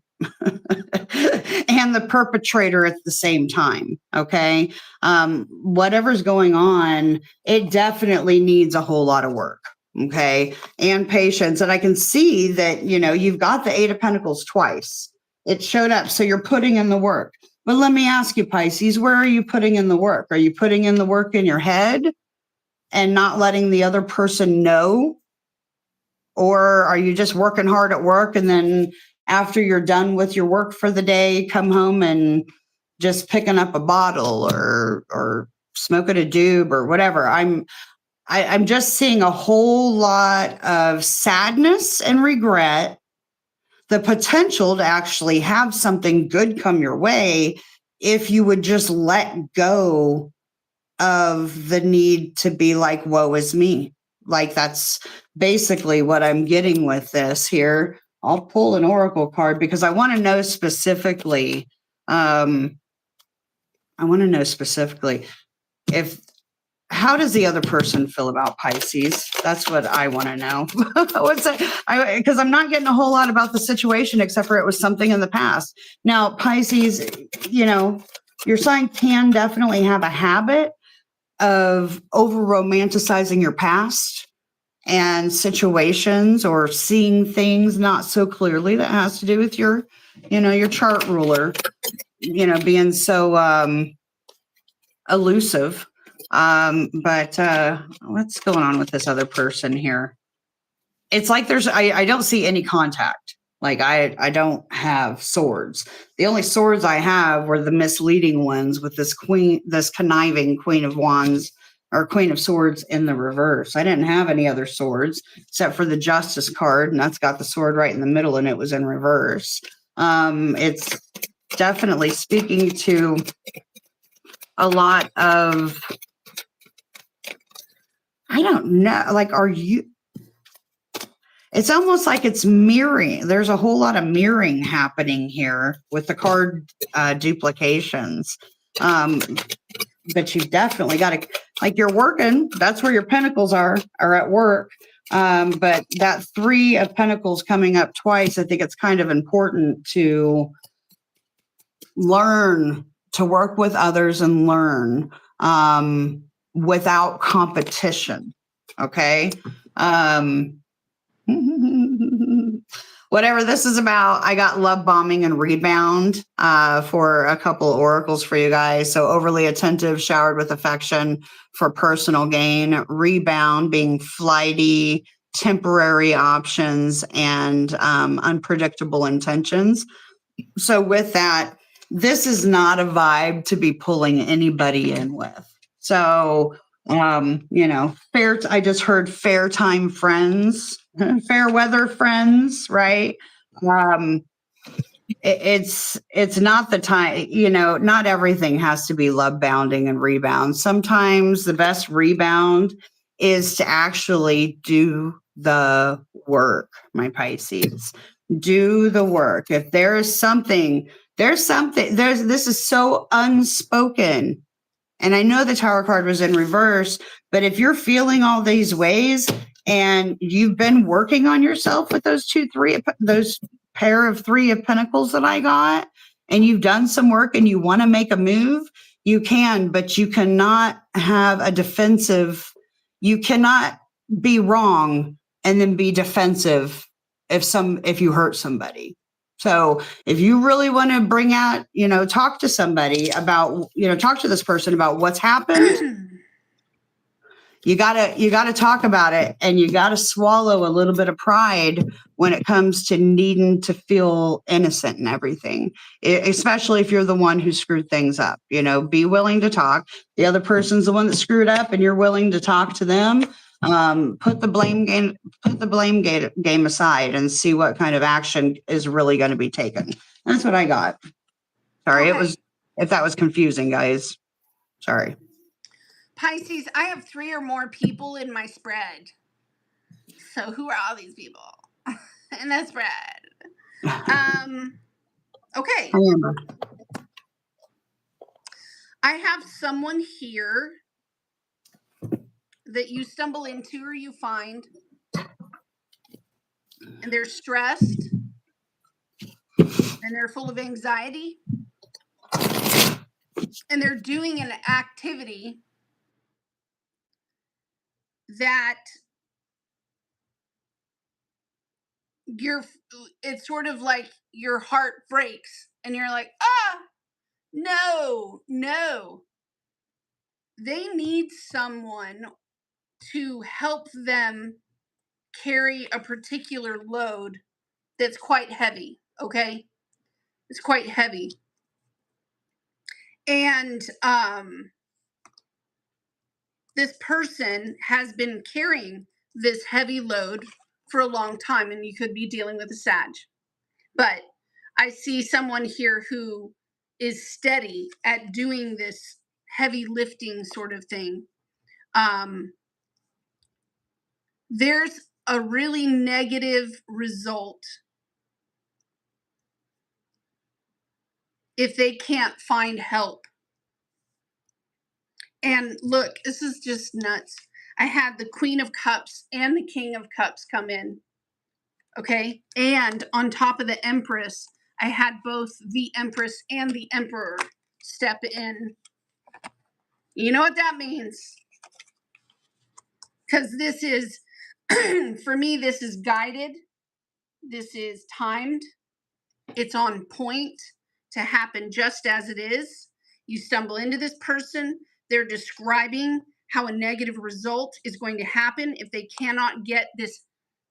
and the perpetrator at the same time. Okay. Whatever's going on, it definitely needs a whole lot of work. Okay. And patience. And I can see that, you've got the 8 of Pentacles twice. It showed up. So you're putting in the work. But let me ask you, Pisces, where are you putting in the work? Are you putting in the work in your head and not letting the other person know? Or are you just working hard at work, and then after you're done with your work for the day, come home and just picking up a bottle or smoking a doob or whatever? I'm just seeing a whole lot of sadness and regret, the potential to actually have something good come your way if you would just let go of the need to be like, woe is me. Like, that's basically what I'm getting with this here. I'll pull an oracle card because I want to know specifically. How does the other person feel about Pisces? That's what I want to know. Because I'm not getting a whole lot about the situation, except for it was something in the past. Now, Pisces, your sign can definitely have a habit of over romanticizing your past. and situations, or seeing things not so clearly. That has to do with your, your chart ruler, being so elusive. But what's going on with this other person here? It's like I don't see any contact. Like I don't have swords. The only swords I have were the misleading ones with this conniving Queen of Wands or Queen of Swords in the reverse. I didn't have any other swords except for the Justice card, and that's got the sword right in the middle, and it was in reverse. It's definitely speaking to a lot of, I don't know, like, it's almost like it's mirroring. There's a whole lot of mirroring happening here with the card duplications. But you definitely got to, like, you're working. That's where your pentacles are at work. But that 3 of Pentacles coming up twice, I think it's kind of important to learn to work with others and learn without competition. Okay. Whatever this is about, I got love bombing and rebound for a couple of oracles for you guys. So overly attentive, showered with affection for personal gain, rebound being flighty, temporary options, and unpredictable intentions. So with that, this is not a vibe to be pulling anybody in with. So, I just heard fair time friends, fair weather friends, right? It's not the time, not everything has to be love bounding and rebound. Sometimes the best rebound is to actually do the work, my Pisces. Do the work. If this is so unspoken. And I know the Tower card was in reverse, but if you're feeling all these ways and you've been working on yourself with those those pair of 3 of Pentacles that I got, and you've done some work and you want to make a move, you can, but you cannot have a defensive. You cannot be wrong and then be defensive if you hurt somebody. So if you really want to bring out, talk to somebody about, talk to this person about what's happened, you gotta talk about it, and you gotta swallow a little bit of pride when it comes to needing to feel innocent and everything, especially if you're the one who screwed things up. Be willing to talk. The other person's the one that screwed up, and you're willing to talk to them. Put the blame game aside and see what kind of action is really going to be taken. That's what I got. Sorry, Okay. if that was confusing, guys. Sorry. Pisces, I have 3 or more people in my spread. So who are all these people in the spread? Okay. I have someone here that you stumble into or you find, and they're stressed and they're full of anxiety, and they're doing an activity that it's sort of like your heart breaks and you're like, no. They need someone to help them carry a particular load that's quite heavy. Okay. It's quite heavy. And this person has been carrying this heavy load for a long time, and you could be dealing with a Sag. But I see someone here who is steady at doing this heavy lifting sort of thing. There's a really negative result if they can't find help. And look, this is just nuts. I had the Queen of Cups and the King of Cups come in. Okay. And on top of the Empress, I had both the Empress and the Emperor step in. You know what that means? Because this is For me, this is guided. This is timed. It's on point to happen just as it is. You stumble into this person. They're describing how a negative result is going to happen if they cannot get this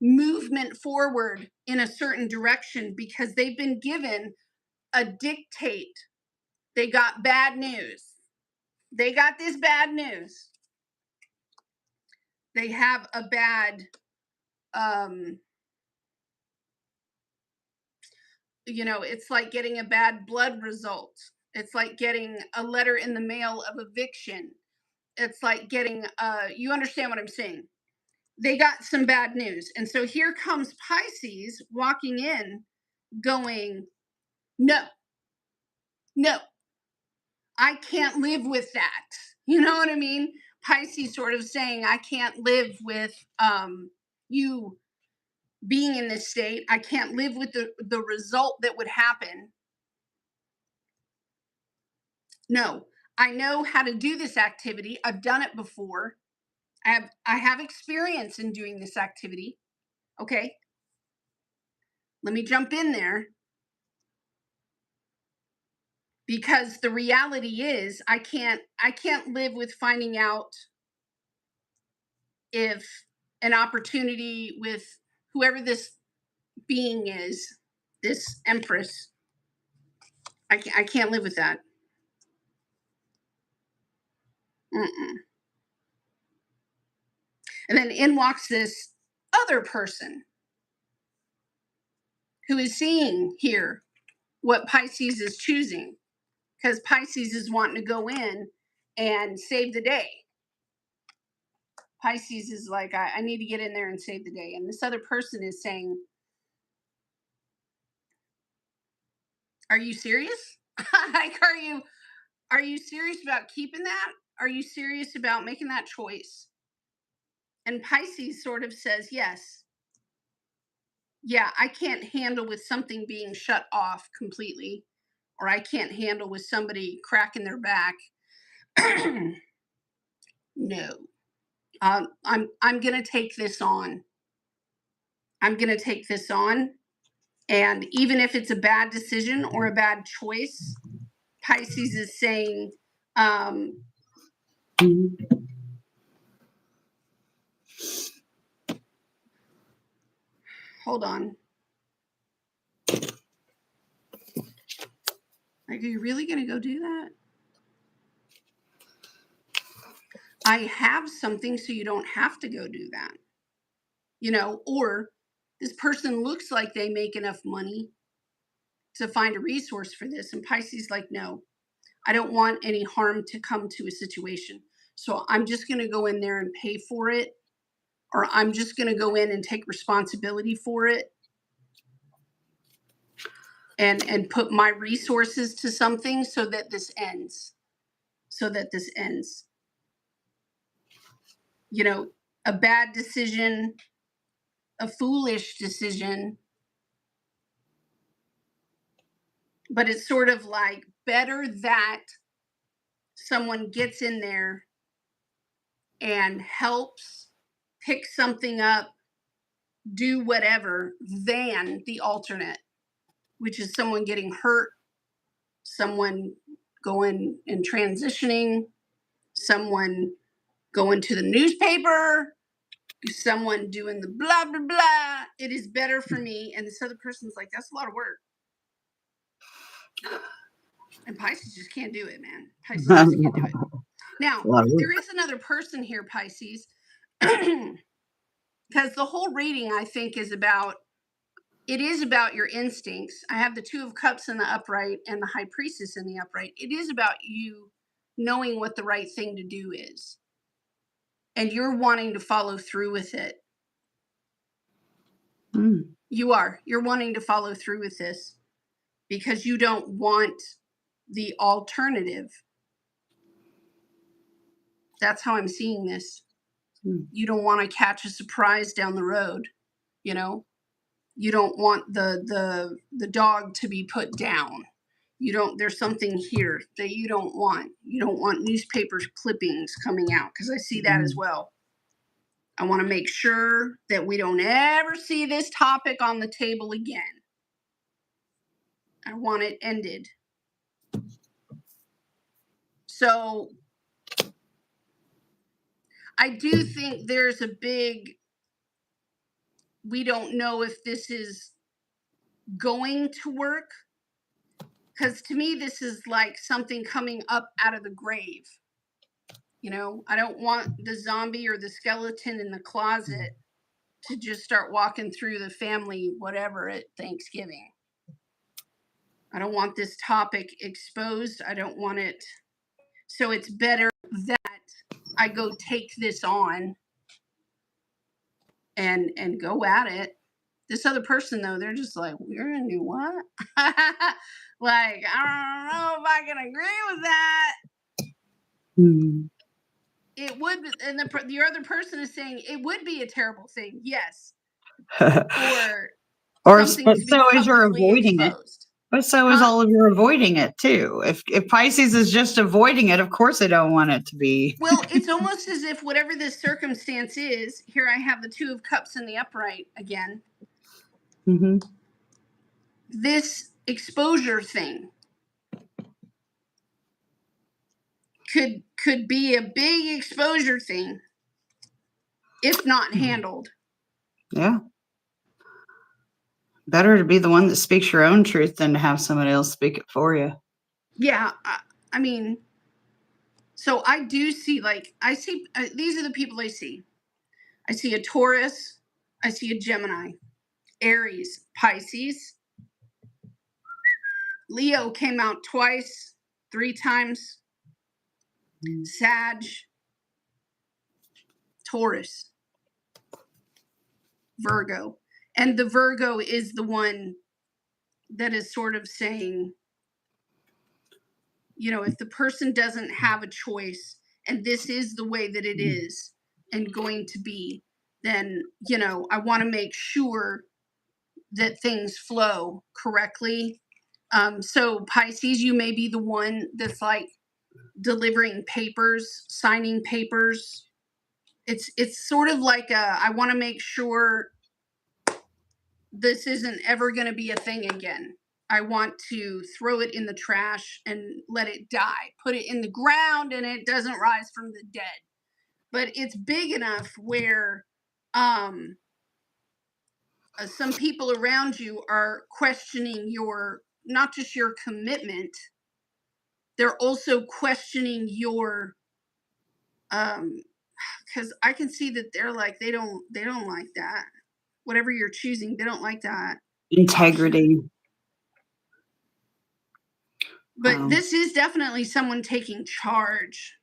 movement forward in a certain direction because they've been given a dictate. They got bad news. They got this bad news. They have a bad, it's like getting a bad blood result. It's like getting a letter in the mail of eviction. It's like getting, you understand what I'm saying? They got some bad news. And so here comes Pisces walking in going, no, I can't live with that. You know what I mean? Pisces sort of saying, I can't live with you being in this state. I can't live with the result that would happen. No, I know how to do this activity. I've done it before. I have experience in doing this activity. Okay. Let me jump in there. Because the reality is I can't live with finding out if an opportunity with whoever this being is, this empress, I can't live with that. Mm-mm. And then in walks this other person who is seeing here what Pisces is choosing, because Pisces is wanting to go in and save the day. Pisces is like, I need to get in there and save the day. And this other person is saying, are you serious? Like, are you serious about keeping that? Are you serious about making that choice? And Pisces sort of says, yes. Yeah, I can't handle with something being shut off completely, or I can't handle with somebody cracking their back. No, I'm gonna take this on. I'm gonna take this on, and even if it's a bad decision or a bad choice, Pisces is saying, hold on. Like, are you really going to go do that? I have something so you don't have to go do that. Or this person looks like they make enough money to find a resource for this. And Pisces like, no, I don't want any harm to come to a situation. So I'm just going to go in there and pay for it. Or I'm just going to go in and take responsibility for it. And put my resources to something so that this ends. A bad decision, a foolish decision, but it's sort of like better that someone gets in there and helps pick something up, do whatever, than the alternate, which is someone getting hurt, someone going and transitioning, someone going to the newspaper, someone doing the blah, blah, blah. It is better for me. And this other person's like, that's a lot of work. And Pisces just can't do it, man. Pisces just can't do it. Now, there is another person here, Pisces, because the whole reading, I think, is about your instincts. I have the Two of Cups in the upright and the High Priestess in the upright. It is about you knowing what the right thing to do is. And you're wanting to follow through with it. You're wanting to follow through with this because you don't want the alternative. That's how I'm seeing this. You don't want to catch a surprise down the road. You don't want the dog to be put down. There's something here that you don't want. You don't want newspaper clippings coming out, because I see that as well. I want to make sure that we don't ever see this topic on the table again. I want it ended. So I do think there's a big, we don't know if this is going to work. Because to me, this is like something coming up out of the grave. You know, I don't want the zombie or the skeleton in the closet to just start walking through the family, whatever, at Thanksgiving. I don't want this topic exposed. I don't want it. So it's better that I go take this on and go at it. This other person, though, they're just like, we're gonna do what? Like, I don't know if I can agree with that. It would, and the other person is saying it would be a terrible thing. Yes. Or so is you're avoiding exposed. it. But so is all of you avoiding it too. If Pisces is just avoiding it, of course they don't want it to be. Well, it's almost as if whatever this circumstance is, here I have the Two of Cups in the upright again. Mm-hmm. This exposure thing could be a big exposure thing if not handled. Yeah. Better to be the one that speaks your own truth than to have somebody else speak it for you. Yeah. I mean, so I do see, like, I see, these are the people I see. I see a Taurus. I see a Gemini, Aries, Pisces. Leo came out twice, 3 times. Sag, Taurus, Virgo. And the Virgo is the one that is sort of saying, you know, if the person doesn't have a choice and this is the way that it is and going to be, then, you know, I want to make sure that things flow correctly. So Pisces, you may be the one that's like delivering papers, signing papers. It's sort of like I want to make sure this isn't ever going to be a thing again. I want to throw it in the trash and let it die. Put it in the ground and it doesn't rise from the dead. But it's big enough where some people around you are questioning your, not just your commitment, they're also questioning your, because I can see that they're like, they don't like that. Whatever you're choosing, they don't like that. Integrity. But this is definitely someone taking charge.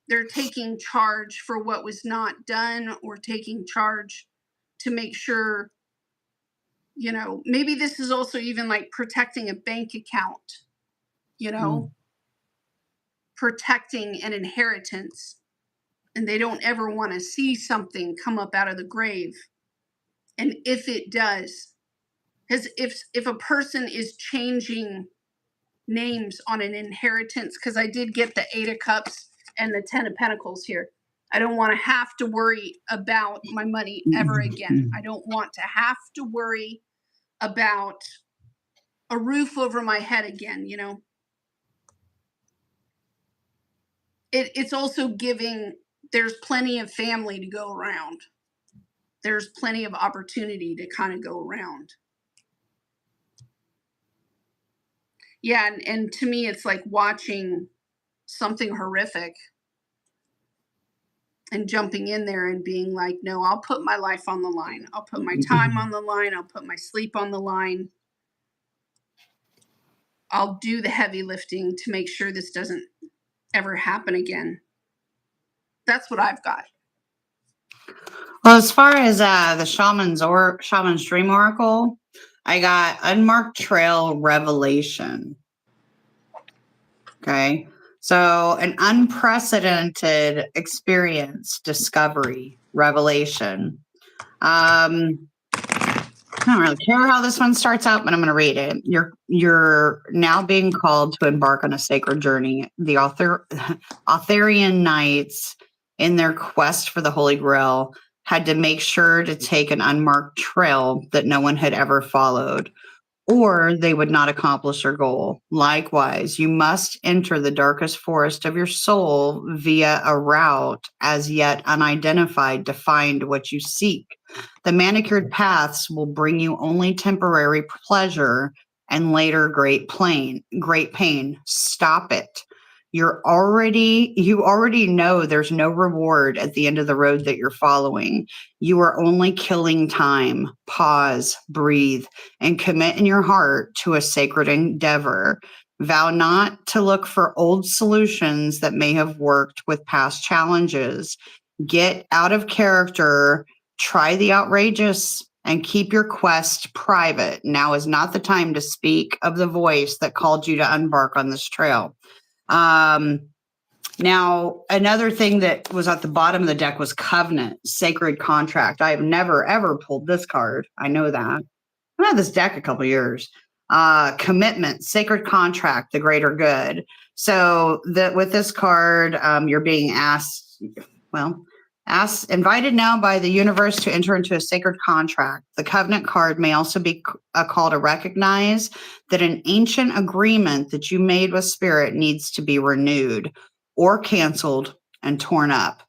They're taking charge for what was not done, or taking charge to make sure, you know, maybe this is also even like protecting a bank account, you know, protecting an inheritance. And they don't ever want to see something come up out of the grave. And if it does, because if a person is changing names on an inheritance, because I did get the 8 of Cups and the 10 of Pentacles here. I don't want to have to worry about my money ever again. I don't want to have to worry about a roof over my head again, you know. It's also giving, there's plenty of family to go around. There's plenty of opportunity to kind of go around. Yeah, and to me, it's like watching something horrific and jumping in there and being like, no, I'll put my life on the line. I'll put my time on the line. I'll put my sleep on the line. I'll do the heavy lifting to make sure this doesn't ever happen again. That's what I've got. Well, as far as the Shaman's Dream Oracle, I got Unmarked Trail Revelation. Okay. So an unprecedented experience, discovery, revelation. I don't really care how this one starts out, but I'm going to read it. You're now being called to embark on a sacred journey. The Arthurian Nights in their quest for the Holy Grail had to make sure to take an unmarked trail that no one had ever followed, or they would not accomplish their goal. Likewise, you must enter the darkest forest of your soul via a route as yet unidentified to find what you seek. The manicured paths will bring you only temporary pleasure and later great pain. Stop it. You already know there's no reward at the end of the road that you're following. You are only killing time. Pause, breathe, and commit in your heart to a sacred endeavor. Vow not to look for old solutions that may have worked with past challenges. Get out of character, try the outrageous, and keep your quest private. Now is not the time to speak of the voice that called you to embark on this trail. Now, another thing that was at the bottom of the deck was covenant, sacred contract. I have never, ever pulled this card. I know that. I've had this deck a couple of years. Commitment, sacred contract, the greater good. So that with this card, you're being invited now by the universe to enter into a sacred contract. The covenant card may also be a call to recognize that an ancient agreement that you made with spirit needs to be renewed or canceled and torn up.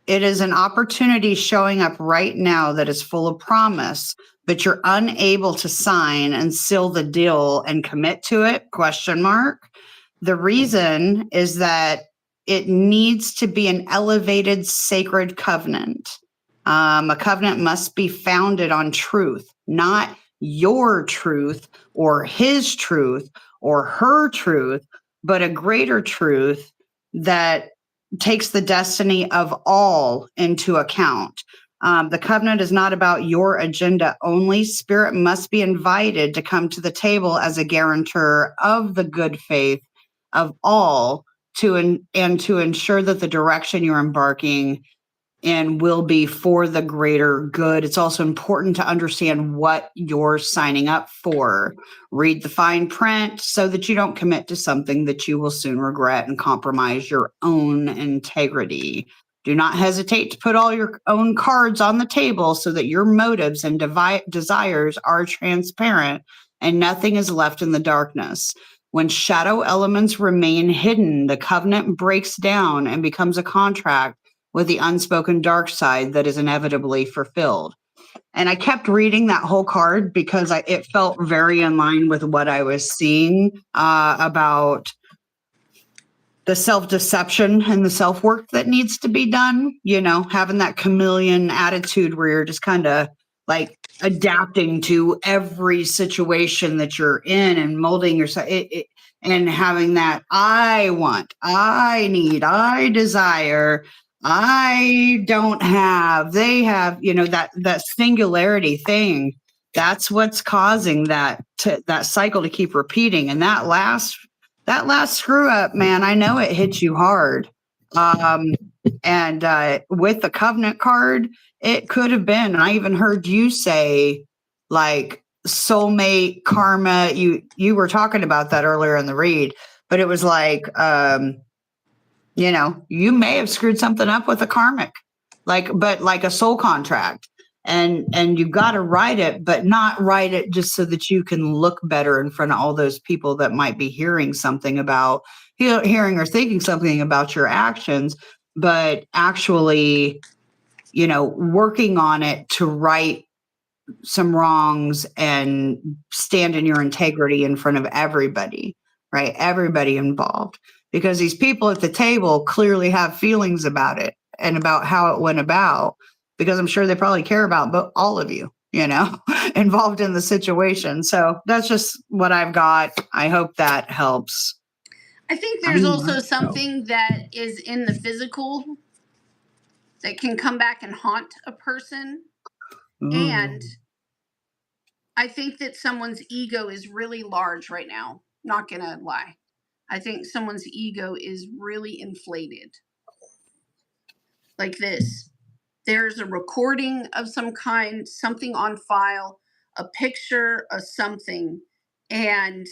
It is an opportunity showing up right now that is full of promise, but you're unable to sign and seal the deal and commit to it, ? The reason is that it needs to be an elevated sacred covenant. A covenant must be founded on truth, not your truth or his truth or her truth, but a greater truth that takes the destiny of all into account. The covenant is not about your agenda only. Spirit must be invited to come to the table as a guarantor of the good faith of all and to ensure that the direction you're embarking in will be for the greater good. It's also important to understand what you're signing up for. Read the fine print so that you don't commit to something that you will soon regret and compromise your own integrity. Do not hesitate to put all your own cards on the table so that your motives and desires are transparent and nothing is left in the darkness. When shadow elements remain hidden, the covenant breaks down and becomes a contract with the unspoken dark side that is inevitably fulfilled. And I kept reading that whole card because it felt very in line with what I was seeing about the self-deception and the self-work that needs to be done, having that chameleon attitude where you're just kind of like adapting to every situation that you're in and molding yourself and having that I want, I need, I desire, I don't have, they have, that singularity thing. That's what's causing that cycle to keep repeating. And that last screw up, man, I know it hits you hard. And with the covenant card, it could have been, and I even heard you say like soulmate karma. You were talking about that earlier in the read, but it was like, you may have screwed something up with a karmic, but like a soul contract. And you got to write it, but not write it just so that you can look better in front of all those people that might be hearing something about, hearing or thinking something about your actions, but actually, working on it to right some wrongs and stand in your integrity in front of everybody, right? Everybody involved, because these people at the table clearly have feelings about it and about how it went about, because I'm sure they probably care about all of you, involved in the situation. So that's just what I've got. I hope that helps. I think there's also something that is in the physical that can come back and haunt a person. Ooh. And I think that someone's ego is really large right now. Not gonna lie. I think someone's ego is really inflated. Like this. There's a recording of some kind, something on file, a picture of something, and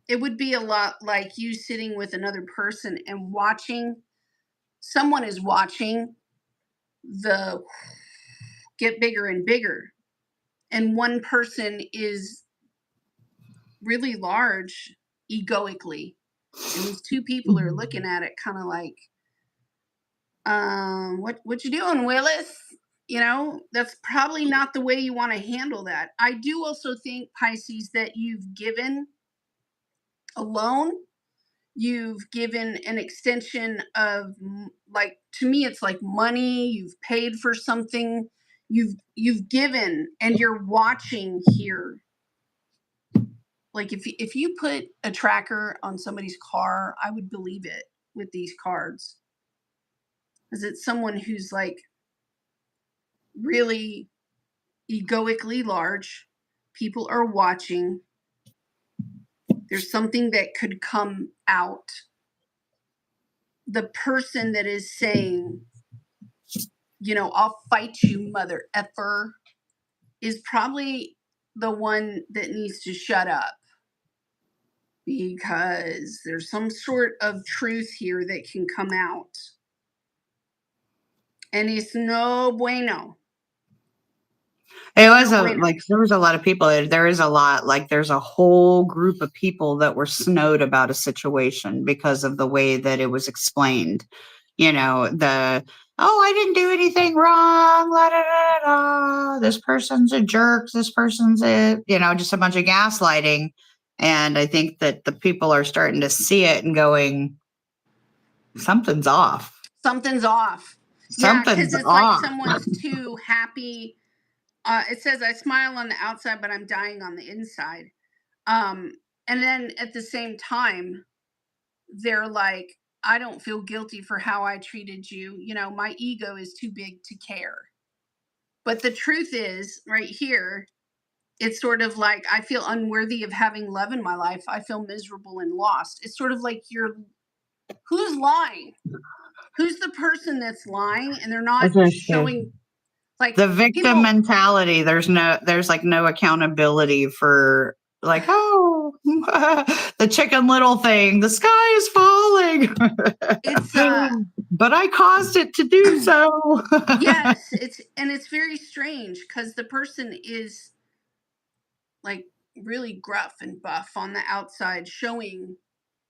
It would be a lot like you sitting with another person and watching. Someone is watching the get bigger and bigger, and one person is really large egoically, and these two people are looking at it kind of like, what you doing, Willis? You know, that's probably not the way you want to handle that. I do also think, Pisces, that you've given a loan, you've given an extension of, like, to me it's like money, you've paid for something, you've given, and you're watching here. Like, if you put a tracker on somebody's car, I would believe it with these cards, because it's someone who's like really egoically large. People are watching. There's something that could come out. The person that is saying, you know, I'll fight you, mother effer, is probably the one that needs to shut up, because there's some sort of truth here that can come out. And it's no bueno. It was No bueno. like there was a lot of people. There is a lot, like there's a whole group of people that were snowed about a situation because of the way that it was explained. You know, I didn't do anything wrong. La, da, da, da. This person's a jerk. This person's just a bunch of gaslighting. And I think that the people are starting to see it and going, something's off. Something's off. Yeah, because it's like someone's too happy. It says, I smile on the outside, but I'm dying on the inside. And then at the same time, they're like, I don't feel guilty for how I treated you. You know, my ego is too big to care. But the truth is, right here, it's sort of like, I feel unworthy of having love in my life. I feel miserable and lost. It's sort of like who's lying? Who's the person that's lying and they're not showing, like, the victim mentality. There's like no accountability for, like, the Chicken Little thing. The sky is falling. It's but I caused it to do so. Yes, it's very strange because the person is like really gruff and buff on the outside, showing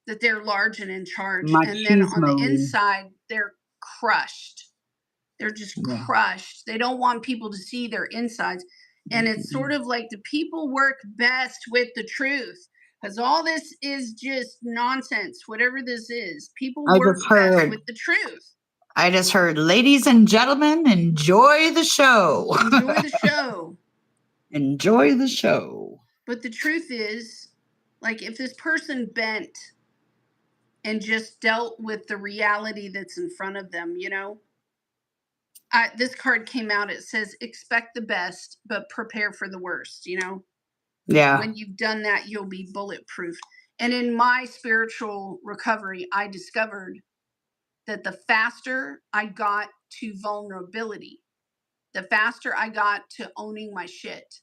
that they're large and in charge, and then on the inside they're crushed. They're just crushed. They don't want people to see their insides. And it's sort of like the people work best with the truth, because all this is just nonsense. Whatever this is, people work best with the truth. I just heard, ladies and gentlemen, enjoy the show. Enjoy the show. Enjoy the show. But the truth is, like, if this person bent and just dealt with the reality that's in front of them, you know, this card came out. It says, expect the best, but prepare for the worst, you know? Yeah. When you've done that, you'll be bulletproof. And in my spiritual recovery, I discovered that the faster I got to vulnerability, the faster I got to owning my shit.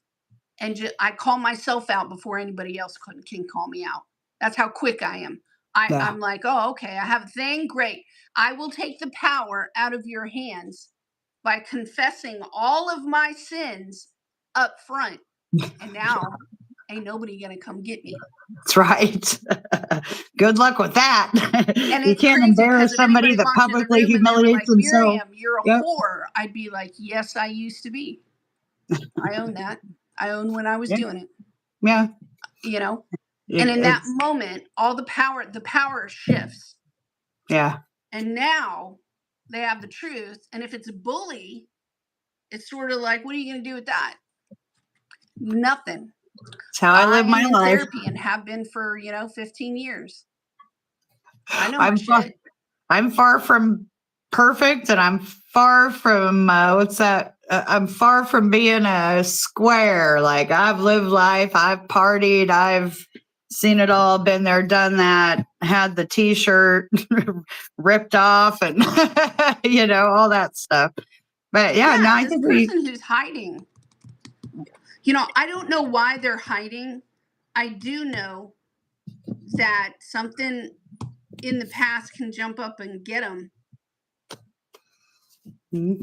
And I call myself out before anybody else can call me out. That's how quick I am. I'm like, oh, okay, I have a thing. Great. I will take the power out of your hands by confessing all of my sins up front. And now ain't nobody going to come get me. That's right. Good luck with that. And you can't embarrass somebody that publicly humiliates himself. Miriam, you're a whore. I'd be like, yes, I used to be. I own that. I own when I was doing it. Yeah. You know? And in that moment, all the power shifts. Yeah. And now they have the truth. And if it's a bully, it's sort of like, what are you going to do with that? Nothing. That's how I live my life. Therapy and have been for, 15 years. I know my shit. I'm far from perfect, and I'm far from I'm far from being a square. Like, I've lived life, I've partied, I've seen it all, been there, done that, had the t-shirt ripped off, and all that stuff. But now I think person who's hiding. I don't know why they're hiding. I do know that something in the past can jump up and get them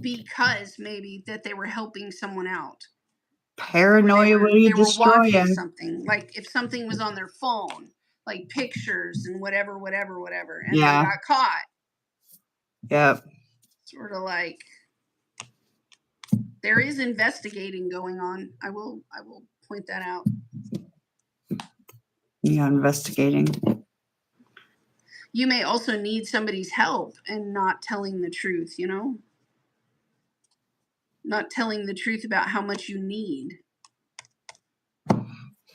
because maybe that they were helping someone out. Paranoia will They were destroy watching you. something, like if something was on their phone, like pictures and whatever, and they Yeah. got caught. Yep. Sort of like there is investigating going on. I will point that out. Yeah, investigating. You may also need somebody's help and not telling the truth, you know? Not telling the truth about how much you need.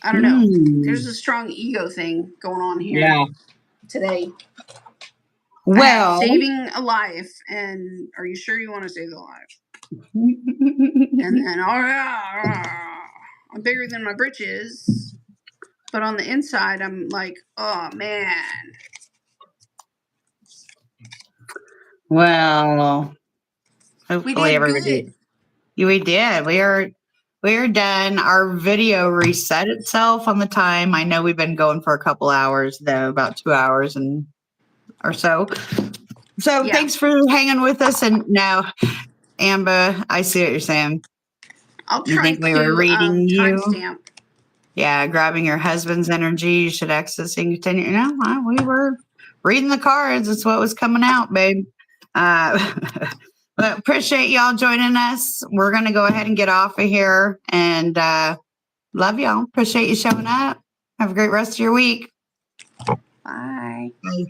I don't know. There's a strong ego thing going on here today. Well, saving a life, and are you sure you want to save the life? And then, I'm bigger than my britches, but on the inside, I'm like, oh man. well, hopefully We did everybody. good. We did. We are done. Our video reset itself on the time. I know we've been going for a couple hours though, about 2 hours and or so. So Yeah. thanks for hanging with us. And now, Amber, I see what you're saying. I'll You try think we were to reading you? timestamp. Yeah, grabbing your husband's energy. You should access and continue. No, we were reading the cards. It's what was coming out, babe. But appreciate y'all joining us. We're going to go ahead and get off of here. And love y'all. Appreciate you showing up. Have a great rest of your week. Bye. Bye.